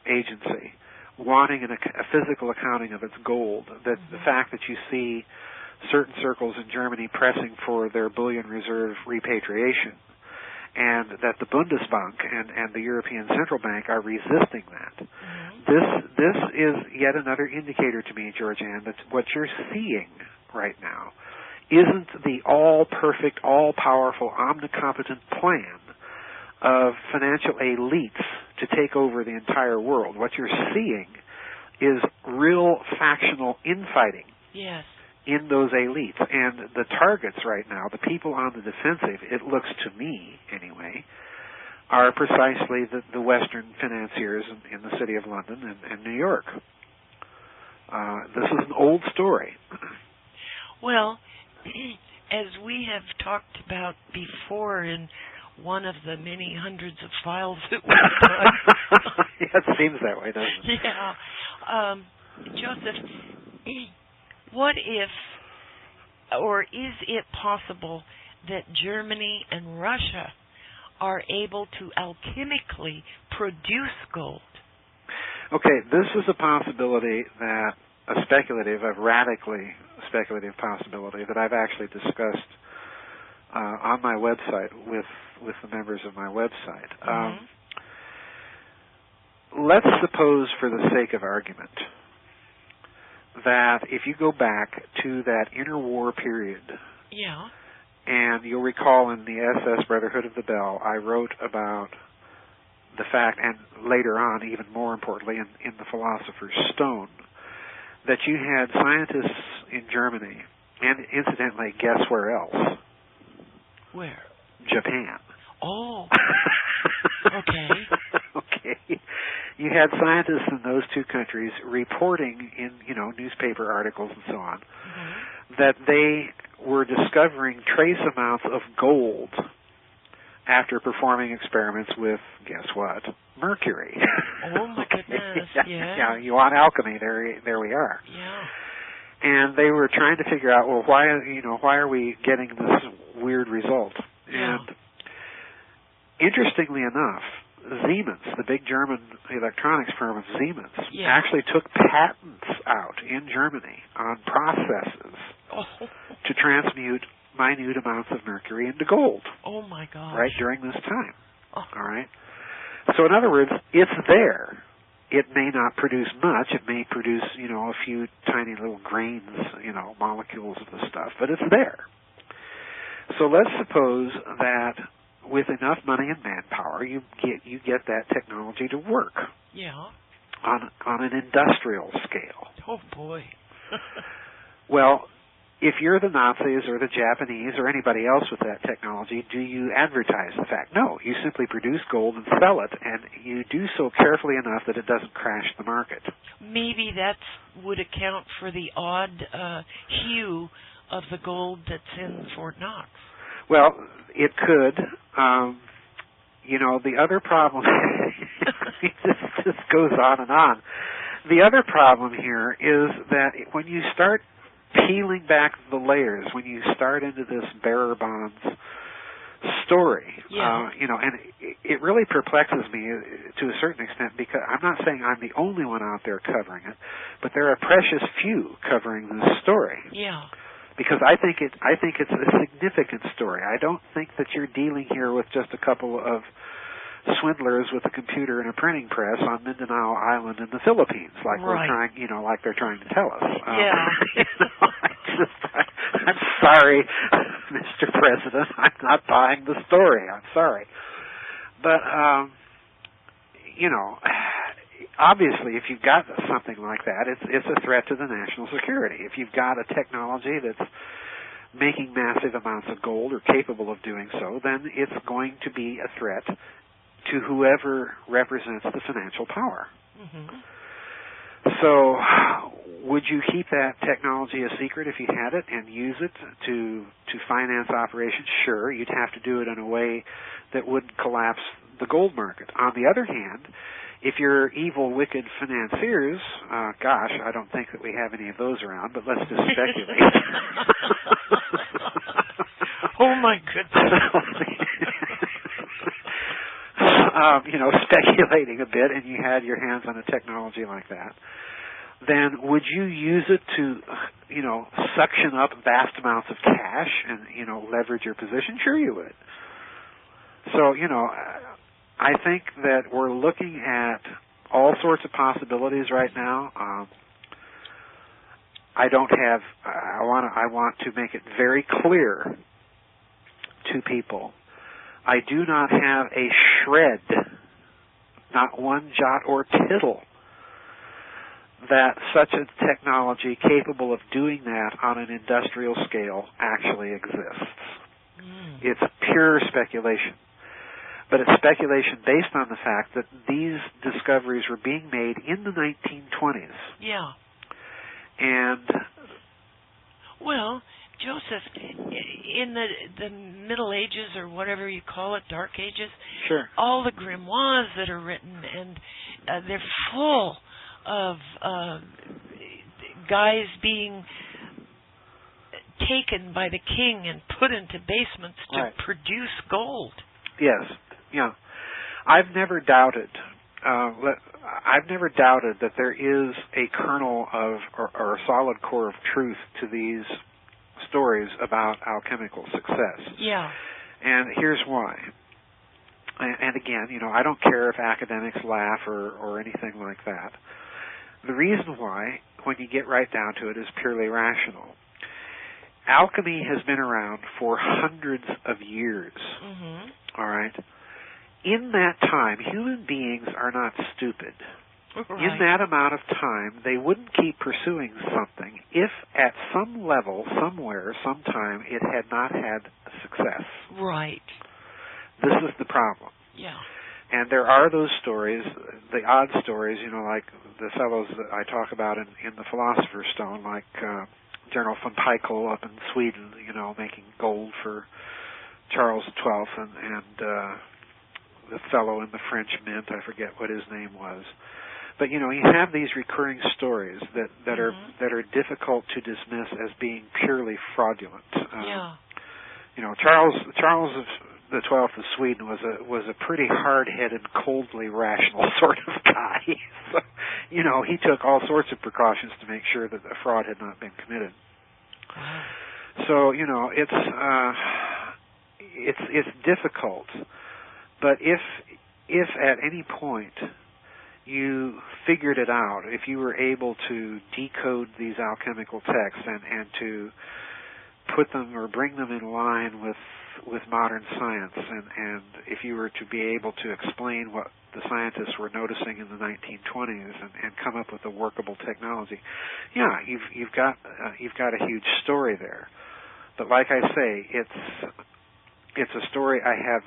agency wanting a physical accounting of its gold, that the fact that you see certain circles in Germany pressing for their bullion reserve repatriation, and that the Bundesbank and the European Central Bank are resisting that. This is yet another indicator to me, GeorgeAnn, that what you're seeing right now isn't the all-perfect, all-powerful, omnicompetent plan of financial elites to take over the entire world. What you're seeing is real factional infighting in those elites. And the targets right now, the people on the defensive, it looks to me anyway, are precisely the Western financiers in the city of London and New York. This is an old story. Well, as we have talked about before in one of the many hundreds of files that we've done. Yeah, it seems that way, doesn't it? Yeah. Joseph, what if, or is it possible that Germany and Russia are able to alchemically produce gold? Okay, this is a possibility that, a radically speculative possibility that I've actually discussed on my website with the members of my website. Let's suppose, for the sake of argument, that if you go back to that interwar period, and you'll recall in the SS Brotherhood of the Bell, I wrote about the fact, and later on, even more importantly, in the Philosopher's Stone, that you had scientists in Germany, and incidentally, guess where else? Where? Japan. Oh. Okay. Okay. You had scientists in those two countries reporting in, newspaper articles and so on, that they were discovering trace amounts of gold after performing experiments with, guess what? Mercury. Oh my goodness. Yeah, you want alchemy, there we are. Yeah. And they were trying to figure out, well, why are we getting this weird result? Yeah. And interestingly enough, Siemens, the big German electronics firm of Siemens, actually took patents out in Germany on processes to transmute minute amounts of mercury into gold. Oh my gosh. Right during this time. All right. So in other words, it's there. It may not produce much. It may produce, a few tiny little grains, molecules of the stuff, but it's there. So let's suppose that with enough money and manpower, you get that technology to work. Yeah. On an industrial scale. Oh boy. Well, if you're the Nazis or the Japanese or anybody else with that technology, do you advertise the fact? No, you simply produce gold and sell it, and you do so carefully enough that it doesn't crash the market. Maybe that would account for the odd hue of the gold that's in Fort Knox. Well, it could. The other problem, this goes on and on. The other problem here is that when you start peeling back the layers, when you start into this bearer bonds story, and it really perplexes me to a certain extent, because I'm not saying I'm the only one out there covering it, but there are precious few covering this story. Yeah. Because I think it's a significant story. I don't think that you're dealing here with just a couple of swindlers with a computer and a printing press on Mindanao Island in the Philippines, like like they're trying to tell us. I'm sorry, Mr. President, I'm not buying the story. I'm sorry, but obviously, if you've got something like that, it's a threat to the national security. If you've got a technology that's making massive amounts of gold or capable of doing so, then it's going to be a threat to whoever represents the financial power. Mm-hmm. So would you keep that technology a secret if you had it and use it to finance operations? Sure, you'd have to do it in a way that wouldn't collapse the gold market. On the other hand, if you're evil, wicked financiers, gosh, I don't think that we have any of those around, but let's just speculate. Oh, my goodness. Speculating a bit, and you had your hands on a technology like that, then would you use it to, suction up vast amounts of cash and, leverage your position? Sure you would. So, I think that we're looking at all sorts of possibilities right now. I want to make it very clear to people. I do not have a shred, not one jot or tittle, that such a technology capable of doing that on an industrial scale actually exists. It's pure speculation. But it's speculation based on the fact that these discoveries were being made in the 1920s. Yeah. And well, Joseph, in the Middle Ages or whatever you call it, Dark Ages, sure, all the grimoires that are written, and they're full of guys being taken by the king and put into basements to produce gold. Yes, yeah. I've never doubted that there is a kernel of or a solid core of truth to these stories about alchemical success. Yeah. And here's why. And again, I don't care if academics laugh or anything like that. The reason why, when you get right down to it, is purely rational. Alchemy has been around for hundreds of years. Mm-hmm. All right? In that time, human beings are not stupid. Right. In that amount of time, they wouldn't keep pursuing something if at some level, somewhere, sometime, it had not had success. Right. This is the problem. Yeah. And there are those stories, the odd stories, like the fellows that I talk about in the Philosopher's Stone, like General von Peikel up in Sweden, making gold for Charles XII, and the fellow in the French Mint, I forget what his name was. But you have these recurring stories that are difficult to dismiss as being purely fraudulent. Yeah. Charles the XII of Sweden was a pretty hard-headed, coldly rational sort of guy. So, he took all sorts of precautions to make sure that the fraud had not been committed. Wow. So it's difficult. But if at any point you figured it out, if you were able to decode these alchemical texts and to put them or bring them in line with modern science, and if you were to be able to explain what the scientists were noticing in the 1920s and come up with a workable technology, you've got a huge story there. But like I say, it's a story I have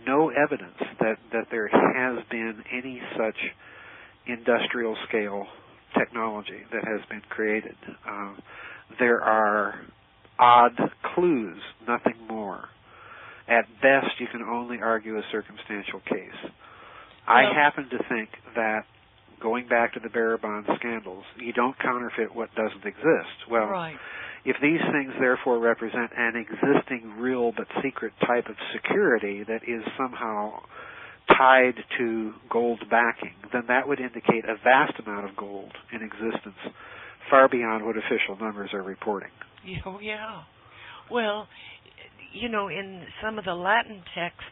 no evidence that there has been any such industrial scale technology that has been created. There are odd clues, nothing more. At best, you can only argue a circumstantial case. I happen to think that, going back to the bearer bond scandals, you don't counterfeit what doesn't exist. Well, right. If these things therefore represent an existing real but secret type of security that is somehow tied to gold backing, then that would indicate a vast amount of gold in existence, far beyond what official numbers are reporting. Oh, yeah. Well, in some of the Latin texts,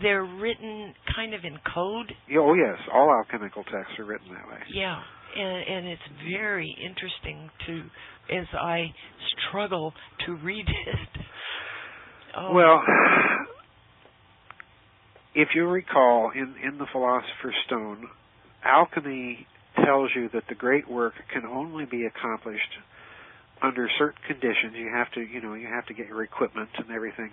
they're written kind of in code. Oh, yes. All alchemical texts are written that way. Yeah. And it's very interesting as I struggle to read it. Oh. Well, if you recall, in the Philosopher's Stone, alchemy tells you that the great work can only be accomplished under certain conditions. You have to get your equipment and everything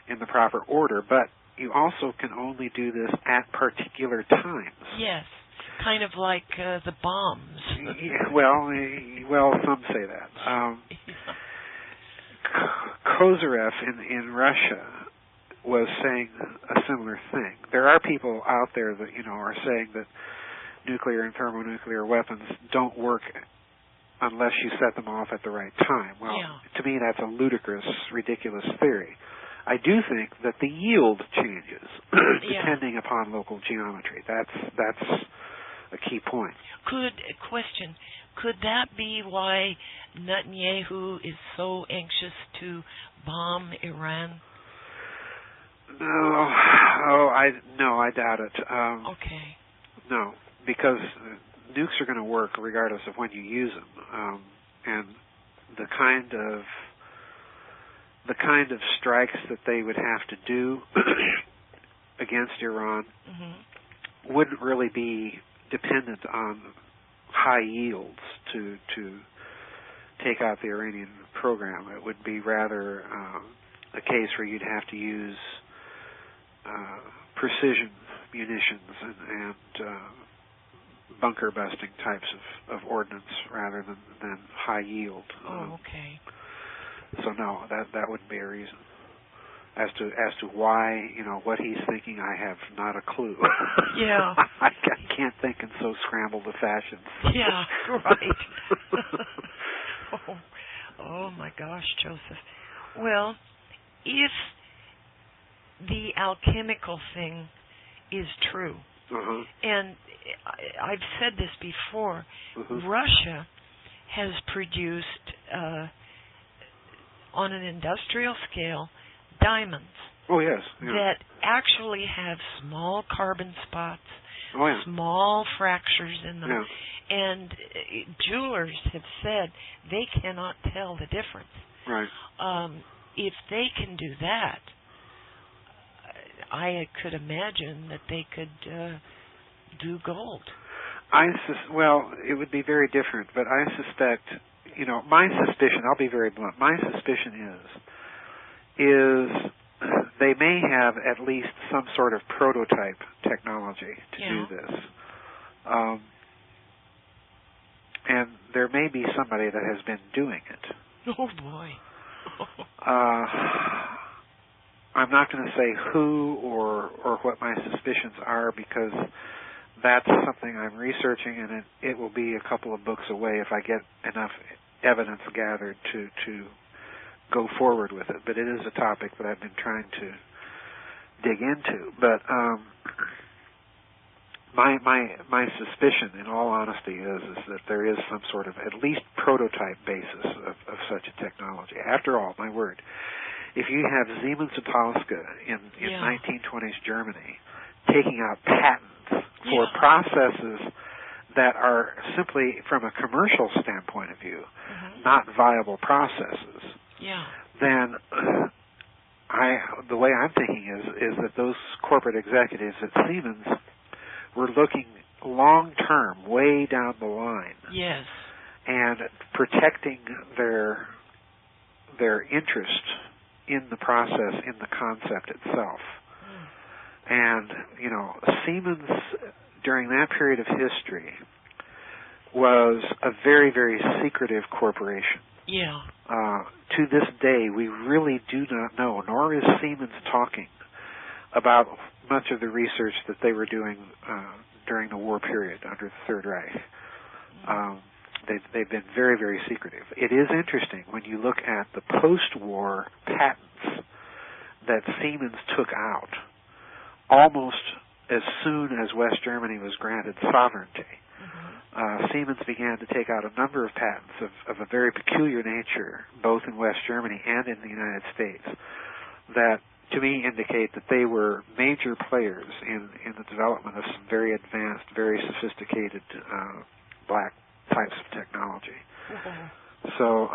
in the proper order, but you also can only do this at particular times. Yes, kind of like the bombs. Yeah, well, some say that. Kozyrev in Russia was saying a similar thing. There are people out there that are saying that nuclear and thermonuclear weapons don't work unless you set them off at the right time. Well, to me, that's a ludicrous, ridiculous theory. I do think that the yield changes depending upon local geometry. That's a key point. Could that be why Netanyahu is so anxious to bomb Iran? No, I doubt it. Okay. No, because nukes are going to work regardless of when you use them, and the kind of strikes that they would have to do against Iran wouldn't really be dependent on high yields to take out the Iranian program. It would be rather a case where you'd have to use precision munitions and bunker busting types of ordnance rather than high yield. Okay. So no, that wouldn't be a reason. As to why, what he's thinking, I have not a clue. Yeah. I can't think in so scrambled a fashion. Yeah, right. Oh my gosh, Joseph. Well, if the alchemical thing is true, and I've said this before, Russia has produced, on an industrial scale, diamonds. Oh, yes. That actually have small carbon spots, small fractures in them, and jewelers have said they cannot tell the difference. Right. If they can do that, I could imagine that they could do gold. Well, it would be very different, but I suspect, my suspicion, I'll be very blunt, my suspicion is they may have at least some sort of prototype technology to do this. And there may be somebody that has been doing it. Oh, boy. I'm not going to say who or what my suspicions are, because that's something I'm researching, and it will be a couple of books away if I get enough evidence gathered to go forward with it. But it is a topic that I've been trying to dig into. But my suspicion, in all honesty, is that there is some sort of at least prototype basis of such a technology. After all, my word, if you have Siemens and Tosca in 1920s Germany taking out patents for processes that are simply, from a commercial standpoint of view, not viable processes, then the way I'm thinking is that those corporate executives at Siemens were looking long-term, way down the line, and protecting their interest in the process, in the concept itself. And, Siemens, during that period of history, was a very, very secretive corporation. To this day, we really do not know, nor is Siemens talking about much of the research that they were doing during the war period under the Third Reich. They've been very, very secretive. It is interesting when you look at the post-war patents that Siemens took out almost as soon as West Germany was granted sovereignty. Siemens began to take out a number of patents of a very peculiar nature, both in West Germany and in the United States, that to me indicate that they were major players in the development of some very advanced, very sophisticated black types of technology. So,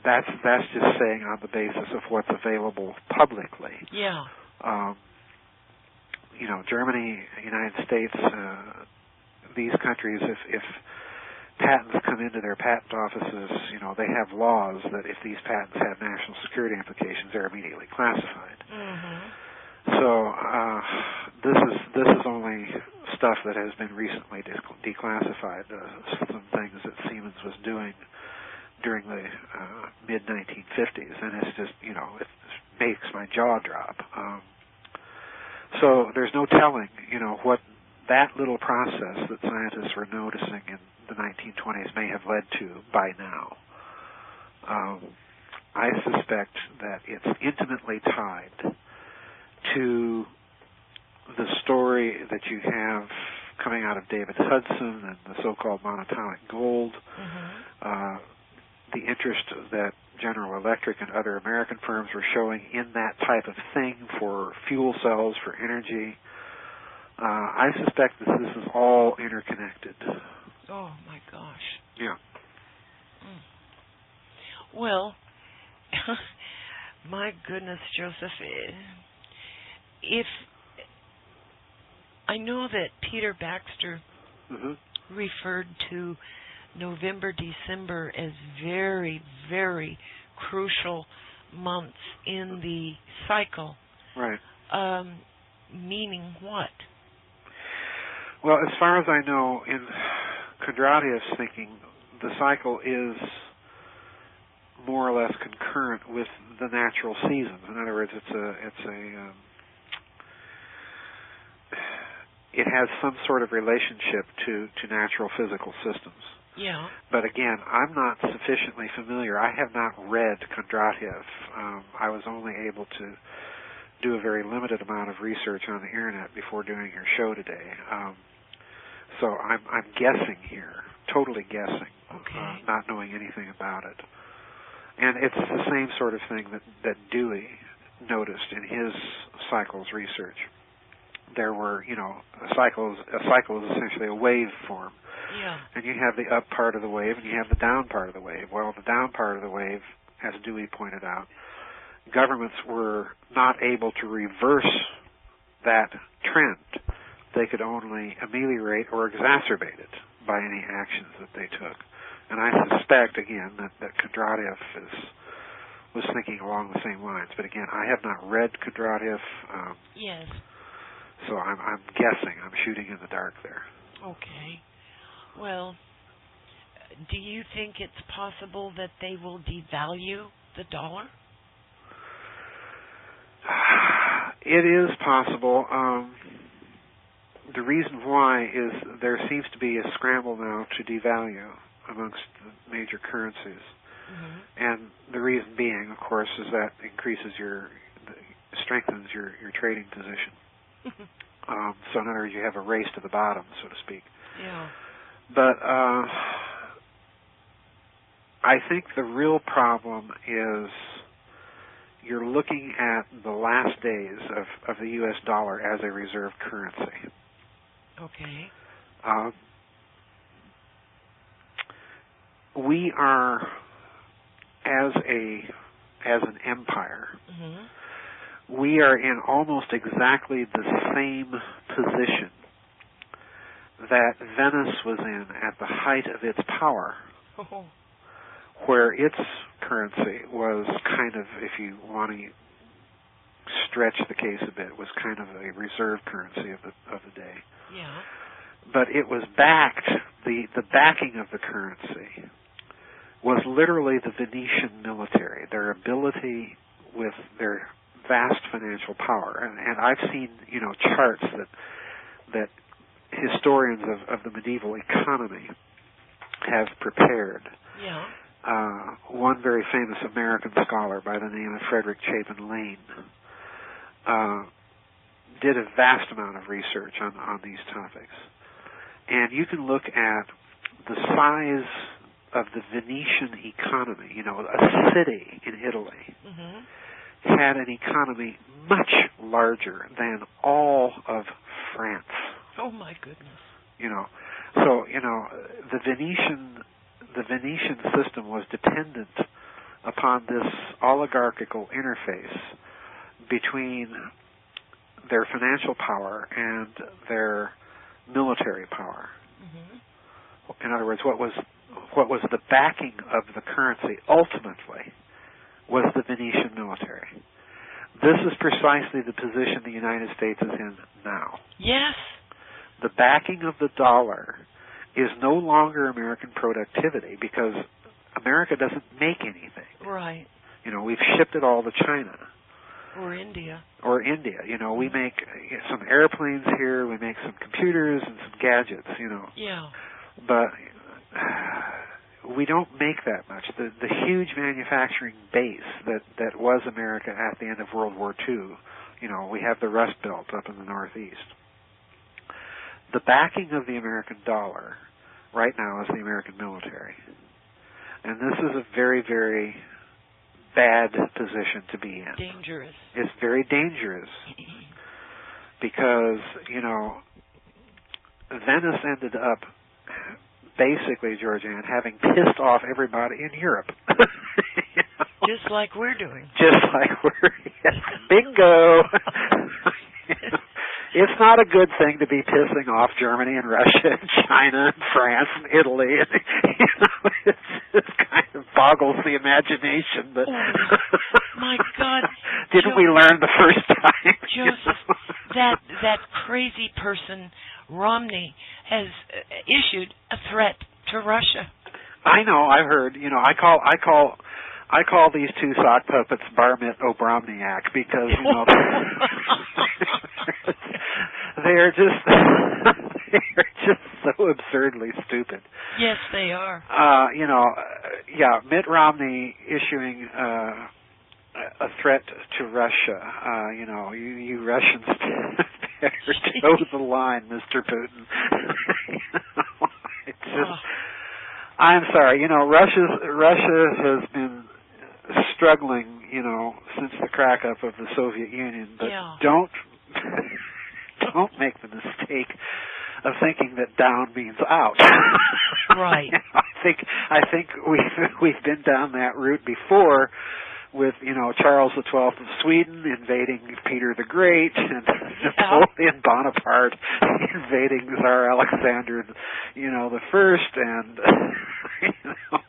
that's just saying on the basis of what's available publicly. Germany, United States, these countries, if patents come into their patent offices, they have laws that if these patents have national security implications, they're immediately classified. Mm-hmm. So this is only stuff that has been recently declassified. Some things that Siemens was doing during the mid-1950s, and it's just it makes my jaw drop. So there's no telling what that little process that scientists were noticing in the 1920s may have led to by now. I suspect that it's intimately tied to the story that you have coming out of David Hudson and the so-called monatomic gold, Mm-hmm. The interest that General Electric and other American firms were showing in that type of thing for fuel cells, for energy. I suspect that this is all interconnected. Oh, my gosh. Yeah. Well, my goodness, Joseph, if I know that Peter Baxter Mm-hmm. referred to November, December as very, very crucial months in the cycle. Right. Meaning what? Well, as far as I know, in Kondratyev's thinking, the cycle is more or less concurrent with the natural seasons. In other words, it has some sort of relationship to natural physical systems. Yeah. But again, I'm not sufficiently familiar. I have not read Kondratyev. I was only able to do a very limited amount of research on the internet before doing your show today. So I'm guessing here, totally guessing, not knowing anything about it. And it's the same sort of thing that Dewey noticed in his cycles research. There were, a cycle is essentially a wave form. Yeah. And you have the up part of the wave and you have the down part of the wave. Well, the down part of the wave, as Dewey pointed out, governments were not able to reverse that trend. They could only ameliorate or exacerbate it by any actions that they took. And I suspect, again, that Kondratyev was thinking along the same lines. But again, I have not read Kondratyev. Yes. So I'm guessing. I'm shooting in the dark there. Okay. Well, do you think it's possible that they will devalue the dollar? It is possible. The reason why is there seems to be a scramble now to devalue amongst the major currencies. Mm-hmm. And the reason being, of course, is that strengthens your trading position. So in other words, you have a race to the bottom, so to speak. Yeah. But I think the real problem is you're looking at the last days of the U.S. dollar as a reserve currency. Okay. We are, as an empire, Mm-hmm. we are in almost exactly the same position that Venice was in at the height of its power, Oh. where its currency was kind of, if you want to stretch the case a bit, was kind of a reserve currency of the day. Yeah. But it was backed, the backing of the currency was literally the Venetian military, their ability with their vast financial power. And I've seen, charts that historians of the medieval economy have prepared. Yeah. One very famous American scholar by the name of Frederick Chapin Lane did a vast amount of research on these topics. And you can look at the size of the Venetian economy. A city in Italy Mm-hmm. had an economy much larger than all of France. Oh my goodness. So the Venetian system was dependent upon this oligarchical interface between their financial power and their military power. In other words, what was the backing of the currency ultimately was the Venetian military. This is precisely the position the United States is in now. Yes. The backing of the dollar is no longer American productivity because America doesn't make anything. Right. You know, we've shipped it all to China. Or India. You know, we make some airplanes here, we make some computers and some gadgets, you know. Yeah. But we don't make that much. The huge manufacturing base that was America at the end of World War II, you know, we have the Rust Belt up in the Northeast. The backing of the American dollar right now is the American military. And this is a very, very bad position to be in. Dangerous. It's very dangerous because, you know, Venice ended up basically, GeorgeAnn, having pissed off everybody in Europe. You know? Just like we're doing. Just like we're, yes, bingo. It's not a good thing to be pissing off Germany and Russia and China and France and Italy. And, you know, it kind of boggles the imagination. But my God, didn't we learn the first time? Joseph, that crazy person Romney has issued a threat to Russia. I know. I've heard. You know, I call these two sock puppets Barmit Obromniak because, you know, they're just so absurdly stupid. Yes, they are. You know, yeah, Mitt Romney issuing a threat to Russia. You know, you Russians better toe the line, Mr. Putin. You know, it's just. I'm sorry. You know, Russia has been struggling, you know, since the crack up of the Soviet Union, but don't make the mistake of thinking that down means out. Right. You know, I think we've been down that route before with, you know, Charles XII of Sweden invading Peter the Great and Napoleon Bonaparte invading Tsar Alexander, you know, the First, and you know,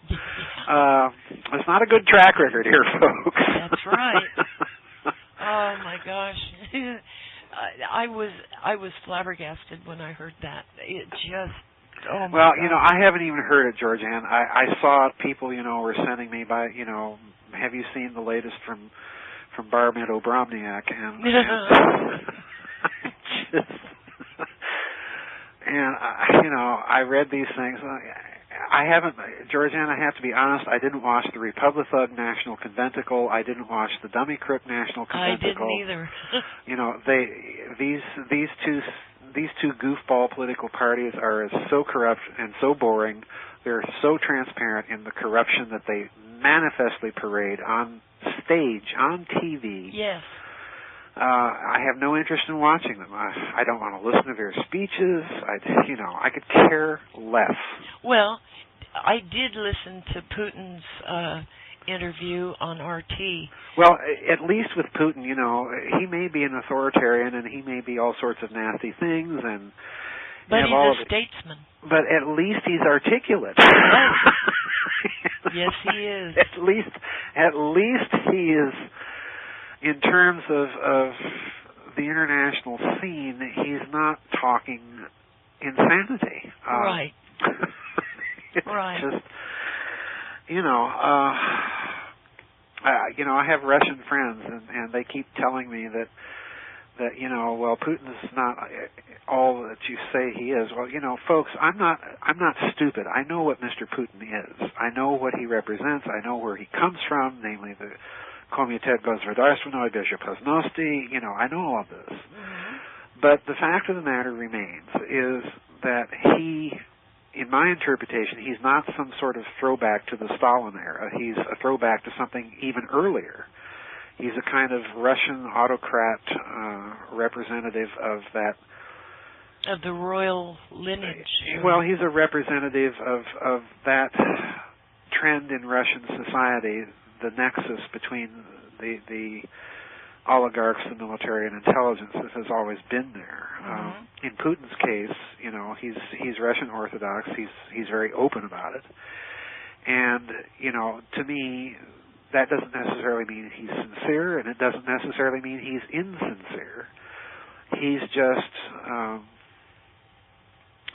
it's not a good track record here, folks. That's right. Oh my gosh. I was flabbergasted when I heard that. It just, oh my well, God. you know, I haven't even heard it, GeorgeAnn. I saw people, you know, were sending me by, you know, have you seen the latest from Barmit Obromniak? And you know, I read these things. I haven't, GeorgeAnn, I have to be honest, I didn't watch the Republithug National Conventicle. I didn't watch the Dummy Crook National Conventicle. I didn't either. You know, these two goofball political parties are so corrupt and so boring. They're so transparent in the corruption that they manifestly parade on stage, on TV. Yes. I have no interest in watching them. I don't want to listen to their speeches. I could care less. Well, I did listen to Putin's interview on RT. Well, at least with Putin, you know, he may be an authoritarian and he may be all sorts of nasty things, and but he's a statesman. But at least he's articulate. Yes, he is. At least he is. In terms of the international scene, he's not talking insanity. Right. It's right. just, you know, I have Russian friends, and they keep telling me that you know, well, Putin's not all that you say he is. Well, you know, folks, I'm not stupid. I know what Mr. Putin is. I know what he represents. I know where he comes from, namely the Komitet Gosvodarstvennoy Bezopasnosti, you know, I know all of this. Mm-hmm. But the fact of the matter remains is that he, in my interpretation, he's not some sort of throwback to the Stalin era. He's a throwback to something even earlier. He's a kind of Russian autocrat representative of that. Of the royal lineage. Well, he's a representative of that trend in Russian society, the nexus between the oligarchs, the military, and intelligence. This has always been there. In Putin's case, he's Russian Orthodox. He's very open about it, and to me, that doesn't necessarily mean he's sincere, and it doesn't necessarily mean he's insincere. He's just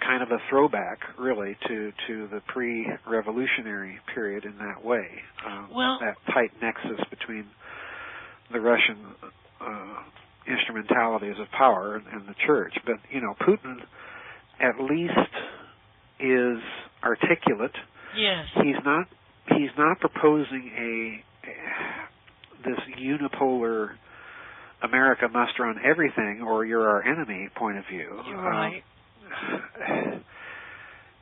kind of a throwback, really, to the pre-revolutionary period in that way. That tight nexus between the Russian instrumentalities of power and the church. But, Putin at least is articulate. Yes. He's not proposing this unipolar America must run everything or you're our enemy point of view. You're right.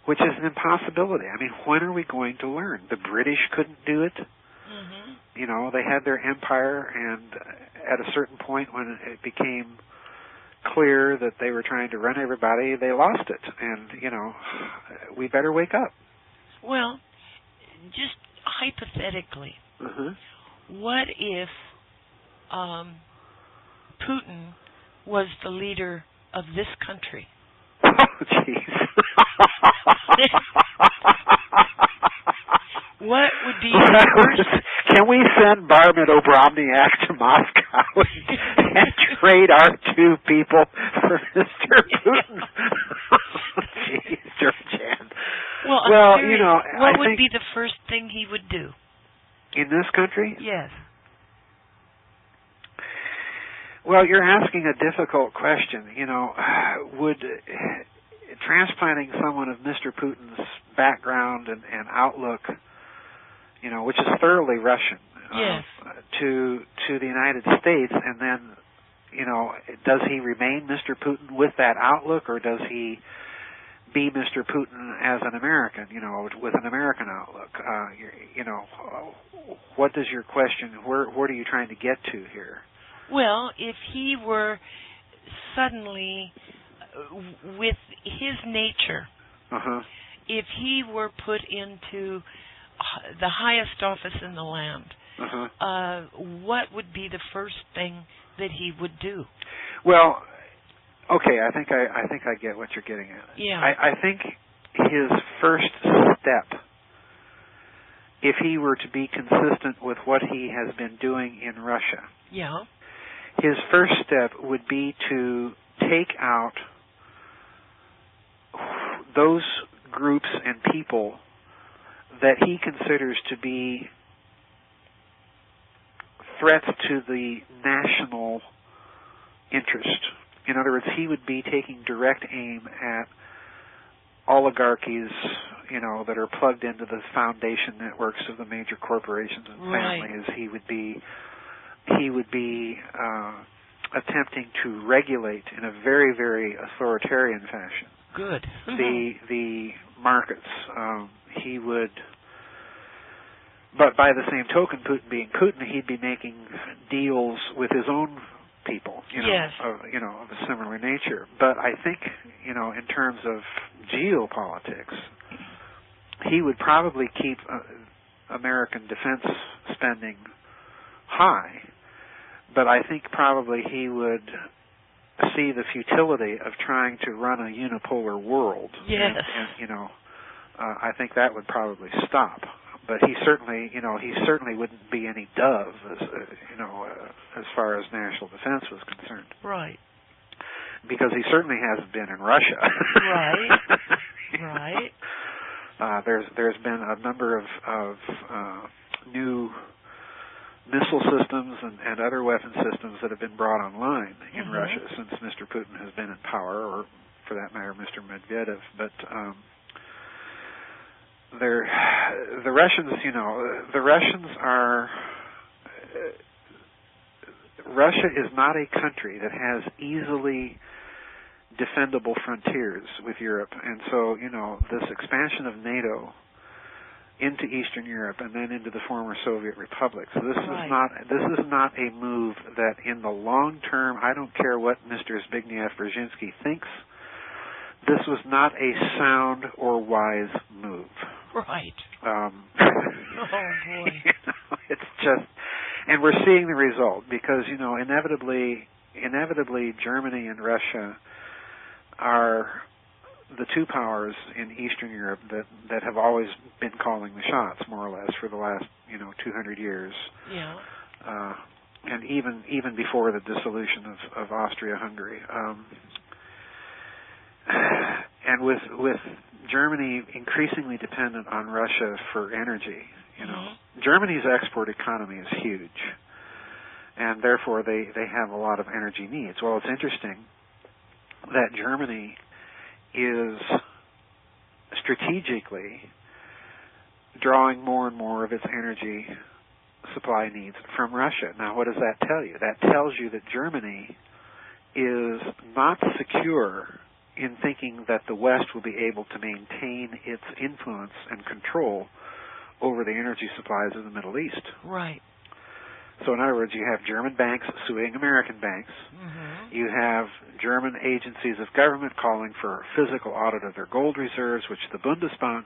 Which is an impossibility. I mean, when are we going to learn? The British couldn't do it. They had their empire, and at a certain point when it became clear that they were trying to run everybody, they lost it. And, we better wake up. Well, just hypothetically, what if Putin was the leader of this country? Oh, jeez. What would be the first... Can we send Barmet Obromniak to Moscow and trade our two people for Mr. Putin? Jeez, GeorgeAnn. Well, what would be the first thing he would do? In this country? Yes. Well, you're asking a difficult question. Would transplanting someone of Mr. Putin's background and outlook, which is thoroughly Russian, yes, to the United States, and then, does he remain Mr. Putin with that outlook, or does he be Mr. Putin as an American, with an American outlook? What does your question, what are you trying to get to here? Well, if he were suddenly, with his nature, if he were put into the highest office in the land, what would be the first thing that he would do? Well, okay, I think I get what you're getting at. Yeah. I think his first step, if he were to be consistent with what he has been doing in Russia, his first step would be to take out those groups and people that he considers to be threats to the national interest. In other words, he would be taking direct aim at oligarchies, that are plugged into the foundation networks of the major corporations and families. He would be attempting to regulate in a very, very authoritarian fashion. Good. the markets. He would, but by the same token, Putin being Putin, he'd be making deals with his own people, of a similar nature. But I think, in terms of geopolitics, he would probably keep American defense spending high, but I think probably he would see the futility of trying to run a unipolar world. Yes. And I think that would probably stop. But he certainly wouldn't be any dove, as far as national defense was concerned. Right. Because he certainly hasn't been in Russia. Right. There's been a number of new missile systems and other weapon systems that have been brought online in Russia since Mr. Putin has been in power, or for that matter, Mr. Medvedev. But the Russians are. Russia is not a country that has easily defendable frontiers with Europe, and so this expansion of NATO into Eastern Europe and then into the former Soviet republics. This is not a move that, in the long term, I don't care what Mr. Zbigniew Brzezinski thinks. This was not a sound or wise move. Right. Oh boy. It's just, And we're seeing the result because, inevitably Germany and Russia are the two powers in Eastern Europe that have always been calling the shots, more or less, for the last 200 years. Yeah. And even before the dissolution of Austria-Hungary. And with Germany increasingly dependent on Russia for energy, Germany's export economy is huge, and therefore they have a lot of energy needs. Well, it's interesting that Germany is strategically drawing more and more of its energy supply needs from Russia. Now, what does that tell you? That tells you that Germany is not secure in thinking that the West will be able to maintain its influence and control over the energy supplies of the Middle East. Right. So in other words, you have German banks suing American banks. Mm-hmm. You have German agencies of government calling for a physical audit of their gold reserves, which the Bundesbank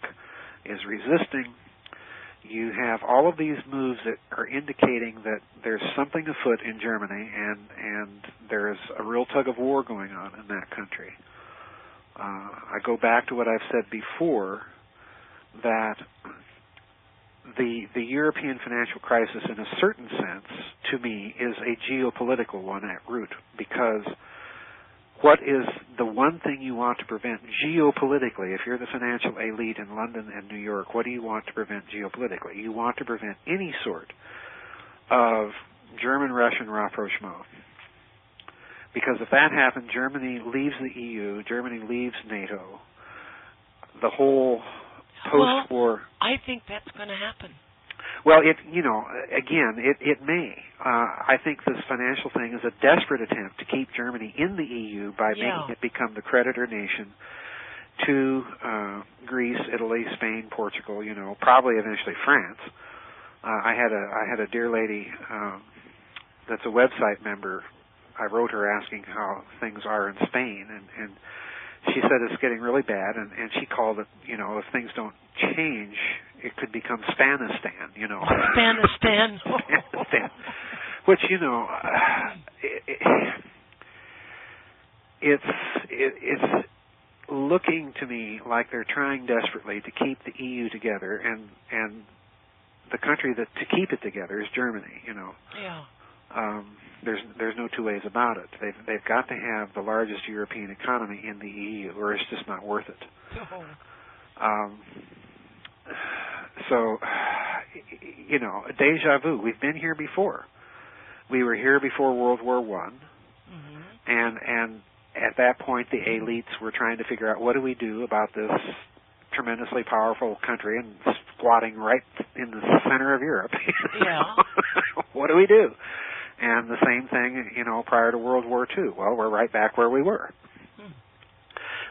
is resisting. You have all of these moves that are indicating that there's something afoot in Germany, and there's a real tug of war going on in that country. I go back to what I've said before, that the European financial crisis, in a certain sense, to me, is a geopolitical one at root, because what is the one thing you want to prevent geopolitically? If you're the financial elite in London and New York, what do you want to prevent geopolitically? You want to prevent any sort of German-Russian rapprochement. Because if that happened, Germany leaves the EU, Germany leaves NATO, the whole post-war... Well, I think that's going to happen. Well, it may. I think this financial thing is a desperate attempt to keep Germany in the EU by making it become the creditor nation to Greece, Italy, Spain, Portugal, probably eventually France. I had a dear lady that's a website member. I wrote her asking how things are in Spain, and she said it's getting really bad, and she called it, if things don't change, it could become Spanistan, Spanistan. Spanistan. Which, it's looking to me like they're trying desperately to keep the EU together, and the country that to keep it together is Germany, Yeah. There's no two ways about it. They've got to have the largest European economy in the EU, or it's just not worth it. Oh. So, deja vu. We've been here before. We were here before World War I, and at that point the elites were trying to figure out what do we do about this tremendously powerful country and squatting right in the center of Europe. Yeah. What do we do? And the same thing, prior to World War II. Well, we're right back where we were.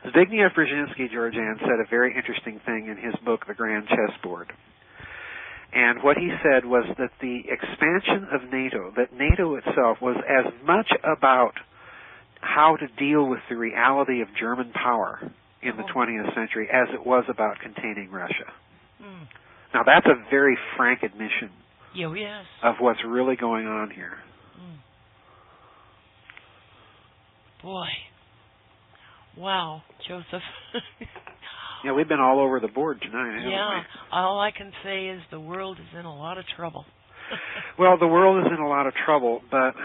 Zbigniew Brzezinski, GeorgeAnn, said a very interesting thing in his book, The Grand Chessboard. And what he said was that the expansion of NATO, that NATO itself was as much about how to deal with the reality of German power in the 20th century as it was about containing Russia. Now, that's a very frank admission of what's really going on here. Boy. Wow, Joseph. Yeah, we've been all over the board tonight, haven't we? All I can say is the world is in a lot of trouble. Well, the world is in a lot of trouble, but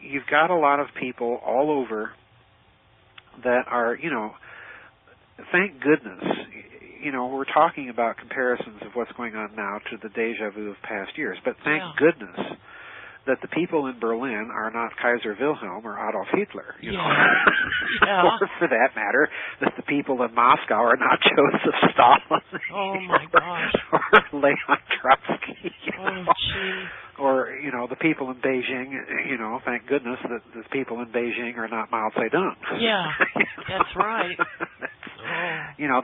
you've got a lot of people all over that are, thank goodness, we're talking about comparisons of what's going on now to the deja vu of past years, but thank goodness that the people in Berlin are not Kaiser Wilhelm or Adolf Hitler, or for that matter, that the people in Moscow are not Joseph Stalin. Oh my gosh. Or Leon Trotsky. Gee. Or, the people in Beijing, thank goodness that the people in Beijing are not Mao Zedong. Yeah, that's right.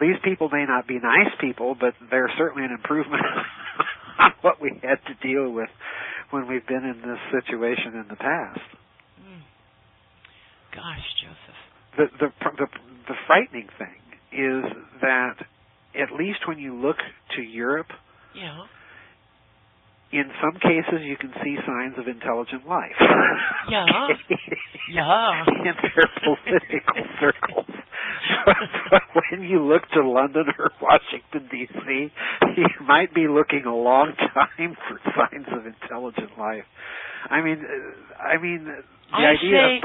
These people may not be nice people, but they're certainly an improvement on what we had to deal with when we've been in this situation in the past. Gosh, Joseph. The frightening thing is that at least when you look to Europe, in some cases, you can see signs of intelligent life. Yeah. Yeah. In their political circles. But when you look to London or Washington, D.C., you might be looking a long time for signs of intelligent life. I mean, the idea of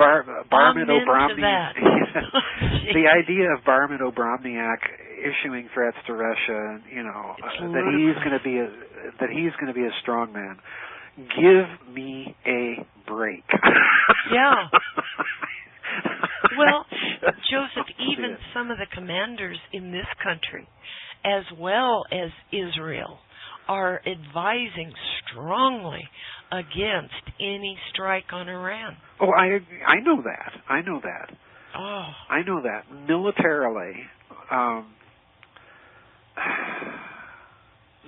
Barman Obromniak, the idea of Barman Obromniak issuing threats to Russia, that he's going to be a strong man. Give me a break. Yeah. Well, Joseph, even some of the commanders in this country, as well as Israel, are advising strongly against any strike on Iran. Oh, I know that. I know that. Oh. I know that. Militarily,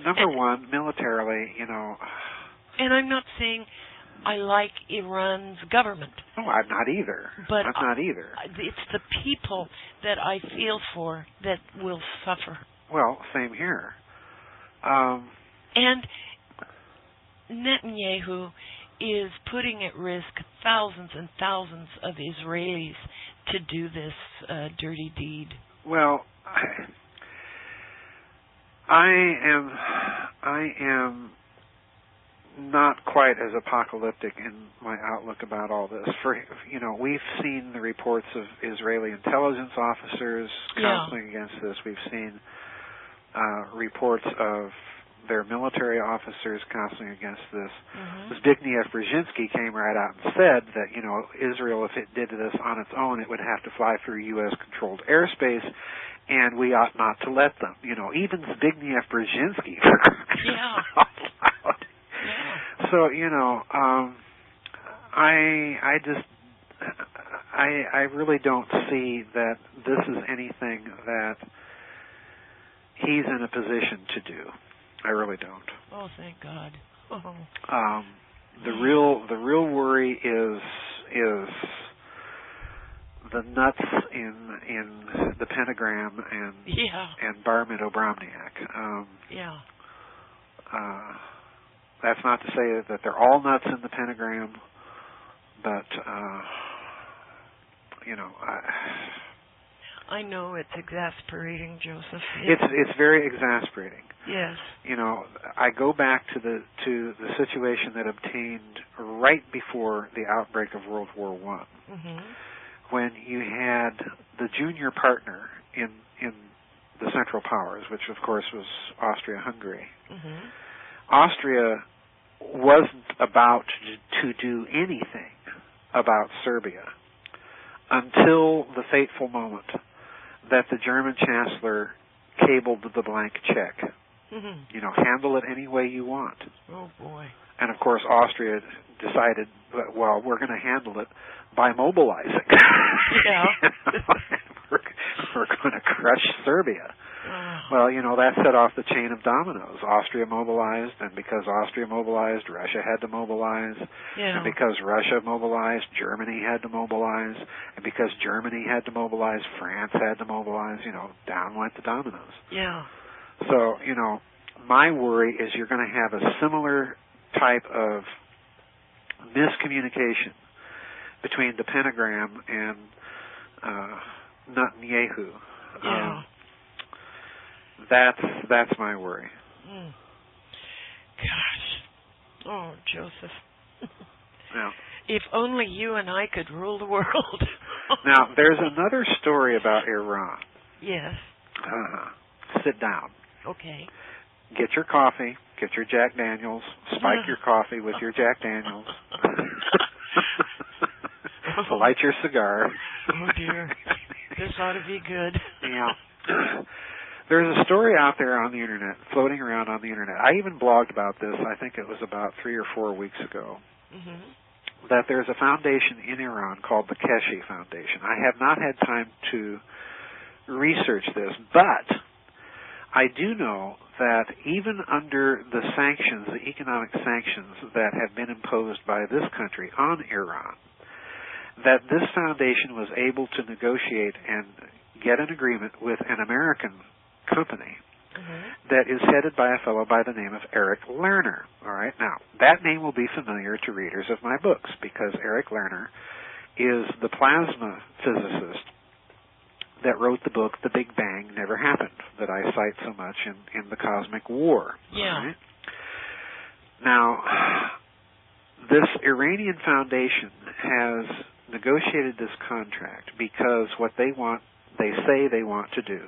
number one, militarily, And I'm not saying I like Iran's government. No, I'm not either. But I'm not either. It's the people that I feel for that will suffer. Well, same here. And Netanyahu is putting at risk thousands and thousands of Israelis to do this dirty deed. Well, I am not quite as apocalyptic in my outlook about all this. We've seen the reports of Israeli intelligence officers counseling against this. We've seen reports of their military officers counseling against this. Mm-hmm. Zbigniew Brzezinski came right out and said that, Israel, if it did this on its own, it would have to fly through U.S.-controlled airspace, and we ought not to let them. Even Zbigniew Brzezinski. Yeah. So, I really don't see that this is anything that he's in a position to do. I really don't. Oh, thank God. Oh. The real worry is the nuts in the pentagram and Barman Obromniak. That's not to say that they're all nuts in the pentagram, but I know it's exasperating, Joseph. It's very exasperating. Yes. I go back to the situation that obtained right before the outbreak of World War I, mm-hmm. when you had the junior partner in the Central Powers, which of course was Austria-Hungary. Mm-hmm. Austria wasn't about to do anything about Serbia until the fateful moment that the German Chancellor cabled the blank check. Mm-hmm. Handle it any way you want. Oh, boy. And, of course, Austria decided, well, we're going to handle it by mobilizing. Yeah. We're going to crush Serbia. Well, that set off the chain of dominoes. Austria mobilized, and because Austria mobilized, Russia had to mobilize. Yeah. And because Russia mobilized, Germany had to mobilize. And because Germany had to mobilize, France had to mobilize. Down went the dominoes. Yeah. So, my worry is you're going to have a similar type of miscommunication between the pentagram and Netanyahu. Yeah. That's my worry. Mm. Gosh. Oh, Joseph. Now, if only you and I could rule the world. Now, there's another story about Iran. Yes. Sit down. Okay. Get your coffee. Get your Jack Daniels. Spike your coffee with your Jack Daniels. Light your cigar. Oh, dear. This ought to be good. Yeah. There's a story out there on the Internet, floating around on the Internet. I even blogged about this, I think it was about 3 or 4 weeks ago, mm-hmm. that there's a foundation in Iran called the Keshi Foundation. I have not had time to research this, but I do know that even under the sanctions, the economic sanctions that have been imposed by this country on Iran, that this foundation was able to negotiate and get an agreement with an American company that is headed by a fellow by the name of Eric Lerner. All right, now, that name will be familiar to readers of my books because Eric Lerner is the plasma physicist that wrote the book The Big Bang Never Happened that I cite so much in The Cosmic War. Yeah. Right? Now, this Iranian Foundation has negotiated this contract because what they say they want to do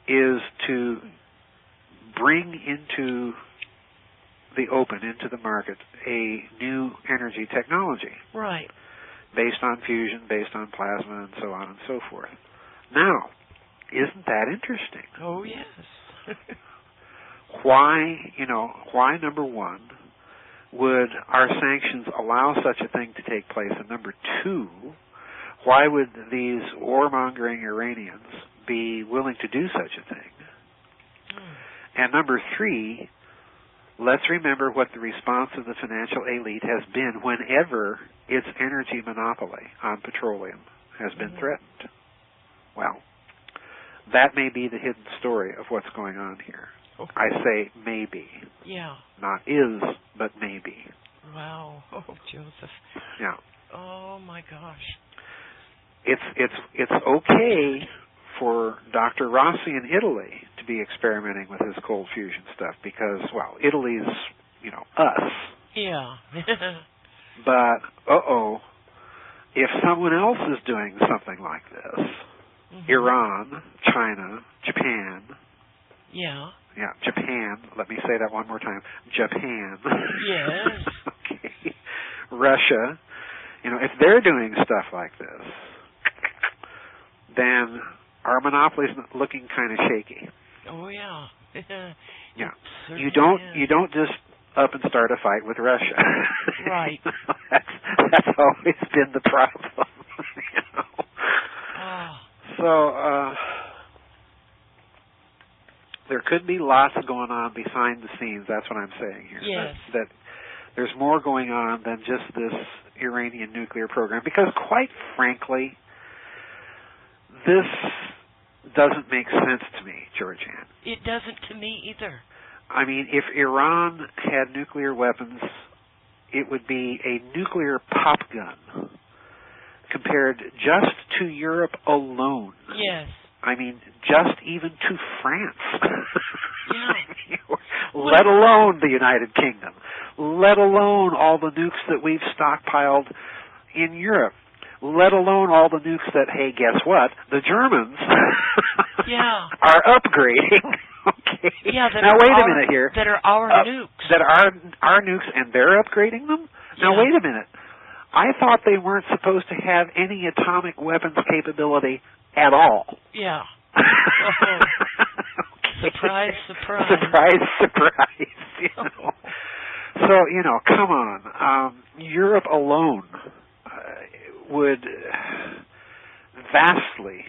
is to bring into the open, into the market, a new energy technology. Right. Based on fusion, based on plasma, and so on and so forth. Now, isn't that interesting? Oh, yes. Why, number one, would our sanctions allow such a thing to take place? And number two, why would these warmongering Iranians be willing to do such a thing? And number three, let's remember what the response of the financial elite has been whenever its energy monopoly on petroleum has been threatened. Well, that may be the hidden story of what's going on here. Okay. I say maybe. Yeah. Not is, but maybe. Wow. Oh, Joseph. Yeah. Oh, my gosh. It's okay for Dr. Rossi in Italy to be experimenting with his cold fusion stuff because, well, Italy's, us. Yeah. But, if someone else is doing something like this, Iran, China, Japan. Yeah. Yeah, Japan. Let me say that one more time. Japan. Yes. Okay. Russia. If they're doing stuff like this, then our monopoly's looking kind of shaky. Oh, yeah. Yeah. You don't just up and start a fight with Russia. Right. That's always been the problem. Oh. So there could be lots going on behind the scenes. That's what I'm saying here. Yes. That there's more going on than just this Iranian nuclear program. Because quite frankly, this doesn't make sense to me, GeorgeAnn. It doesn't to me either. I mean, if Iran had nuclear weapons, it would be a nuclear pop gun compared just to Europe alone. Yes. I mean, just even to France. Yeah. Let alone the United Kingdom. Let alone all the nukes that we've stockpiled in Europe. Let alone all the nukes that, hey, guess what? The Germans are upgrading. Okay. Yeah, now wait a minute here. That are our nukes. That are our nukes, and they're upgrading them? Now wait a minute. I thought they weren't supposed to have any atomic weapons capability at all. Yeah. Okay. Surprise, surprise. Surprise, surprise. So, come on. Europe alone would vastly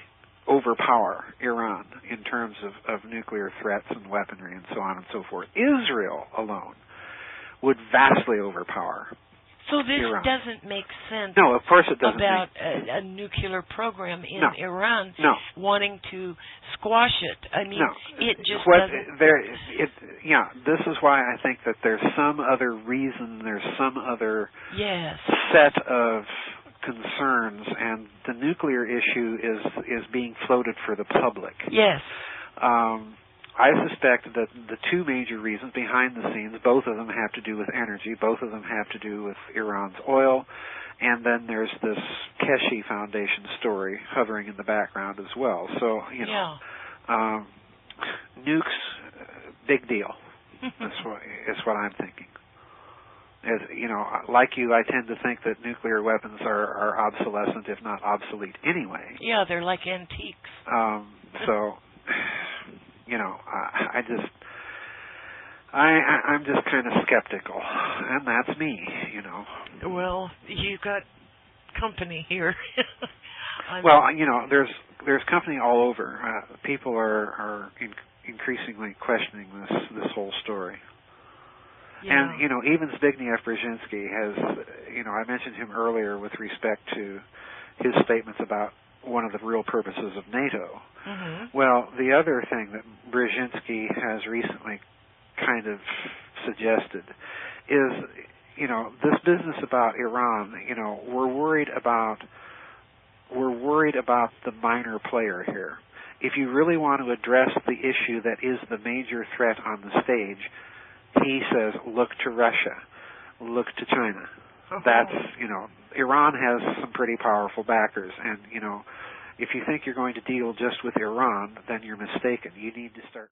overpower Iran in terms of nuclear threats and weaponry and so on and so forth. Israel alone would vastly overpower So this Iran. doesn't make sense. No, of course it doesn't. About a nuclear program in Iran wanting to squash it. I mean, it just doesn't. This is why I think that there's some other reason, there's some other set of concerns, and the nuclear issue is being floated for the public. Yes. I suspect that the two major reasons behind the scenes, both of them have to do with energy, both of them have to do with Iran's oil, and then there's this Keshi Foundation story hovering in the background as well. So, nukes, big deal. That's what I'm thinking. As, like you, I tend to think that nuclear weapons are obsolescent, if not obsolete anyway. Yeah, they're like antiques. I'm just kind of skeptical, and that's me, Well, you got company here. There's company all over. People are increasingly questioning this whole story. Yeah. And, even Zbigniew Brzezinski has, I mentioned him earlier with respect to his statements about one of the real purposes of NATO. Well, the other thing that Brzezinski has recently kind of suggested is, this business about Iran, we're worried about the minor player here. If you really want to address the issue that is the major threat on the stage, he says, look to Russia, look to China. That's, Iran has some pretty powerful backers, and, if you think you're going to deal just with Iran, then you're mistaken. You need to start